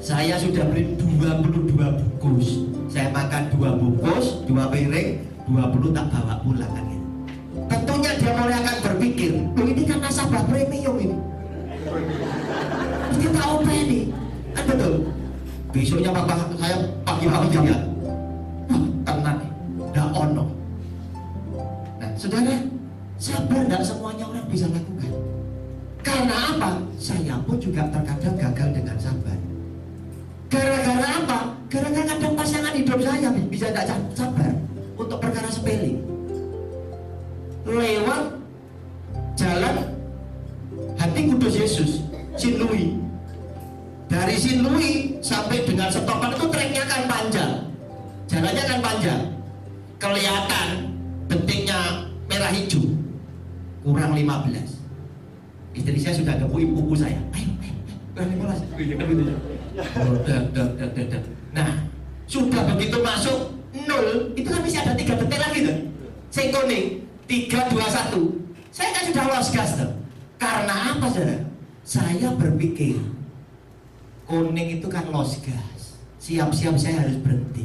Saya sudah beli 22 bungkus. Saya makan 2 bungkus, 2 piring, 20 tak bawa pulang kan gitu. Tentunya dia mulai akan berpikir, loh ini kan nasabah premium ini. Kita tahu ini, kan betul. Besoknya papa saya pagi-pagi jam ya, wah tenang nih, nggak ono. Nah saudara, sabar tidak semuanya orang bisa lakukan. Karena apa? Saya pun juga terkadang gagal dengan sabar. Gara-gara apa? Gara-gara kadang pasangan hidup saya bisa tidak sabar untuk perkara sepele. Lewat jalan hati kudus Yesus, Sinlui. Dari Sinlui sampai dengan Setopan itu treknya kan panjang, jalannya kan panjang, kelihatan detiknya merah hijau, kurang 15. Istri saya sudah ngepuin buku saya, ayo, kurang 15. Nah, begitu masuk 0, itu kan masih ada 3 detik lagi tuh. Saya kuning 3, 2, 1. Saya kan sudah lost gas tuh. Karena apa saudara? Saya berpikir kuning itu kan lost gas. Siap-siap saya harus berhenti.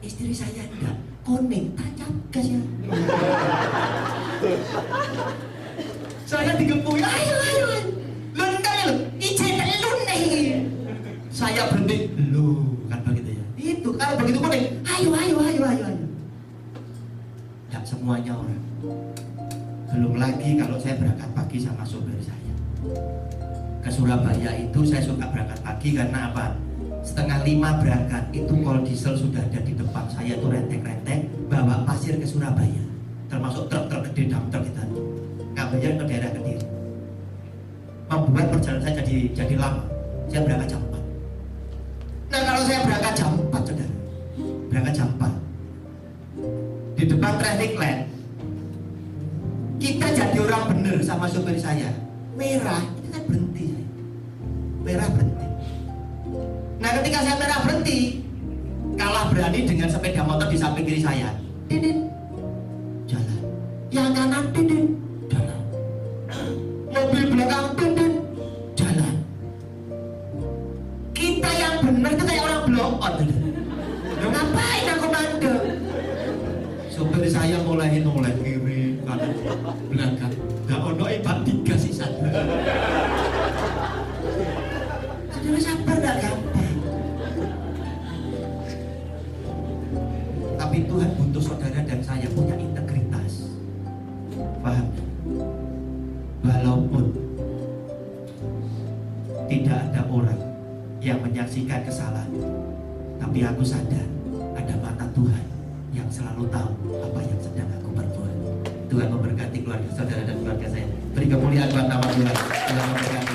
Istri saya enggak, kuning tancap gas ya. Saya digepui, ayo. Lentang lo, ijen telun nih. Saya berhenti, lu kan begitu ya. Itu kalau begitu kuning, ayo. Enggak semuanya orang. Belum lagi kalau saya berangkat pagi sama sopir saya ke Surabaya itu, saya suka berangkat pagi karena apa? 4:30 berangkat itu kalau diesel sudah ada di depan saya itu rentek-rentek bawa pasir ke Surabaya, termasuk truk-truk gede, dump truck kita ngambilnya ke daerah Kediri, membuat perjalanan saya jadi lama. Saya berangkat jam 4. Nah kalau saya berangkat jam 4 saudara, berangkat jam 4 di depan traffic light, kita jadi orang bener sama sopir saya. Merah itu kan berhenti, merah berhenti. Nah ketika saya merah berhenti, kalah berani dengan sepeda motor di samping kiri saya. Didin, jalan. Yang kanan didin, jalan. Mobil belakang didin, jalan. Kita yang benar itu kayak orang blow out. Loh ngapain aku mandek? Sopir saya mulai kiri, kanan, belakang. Gak ono ibat 3 sisa. Saudara sabar gak gampang. Tapi Tuhan butuh saudara dan saya punya integritas. Paham? Walaupun tidak ada orang yang menyaksikan kesalahan, tapi aku sadar ada mata Tuhan yang selalu tahu apa yang sedang aku perbuat. Tuhan memberkati keluarga saudara dan keluarga saya. Beri kemuliaan buat nama Tuhan. Tuhan memberkati.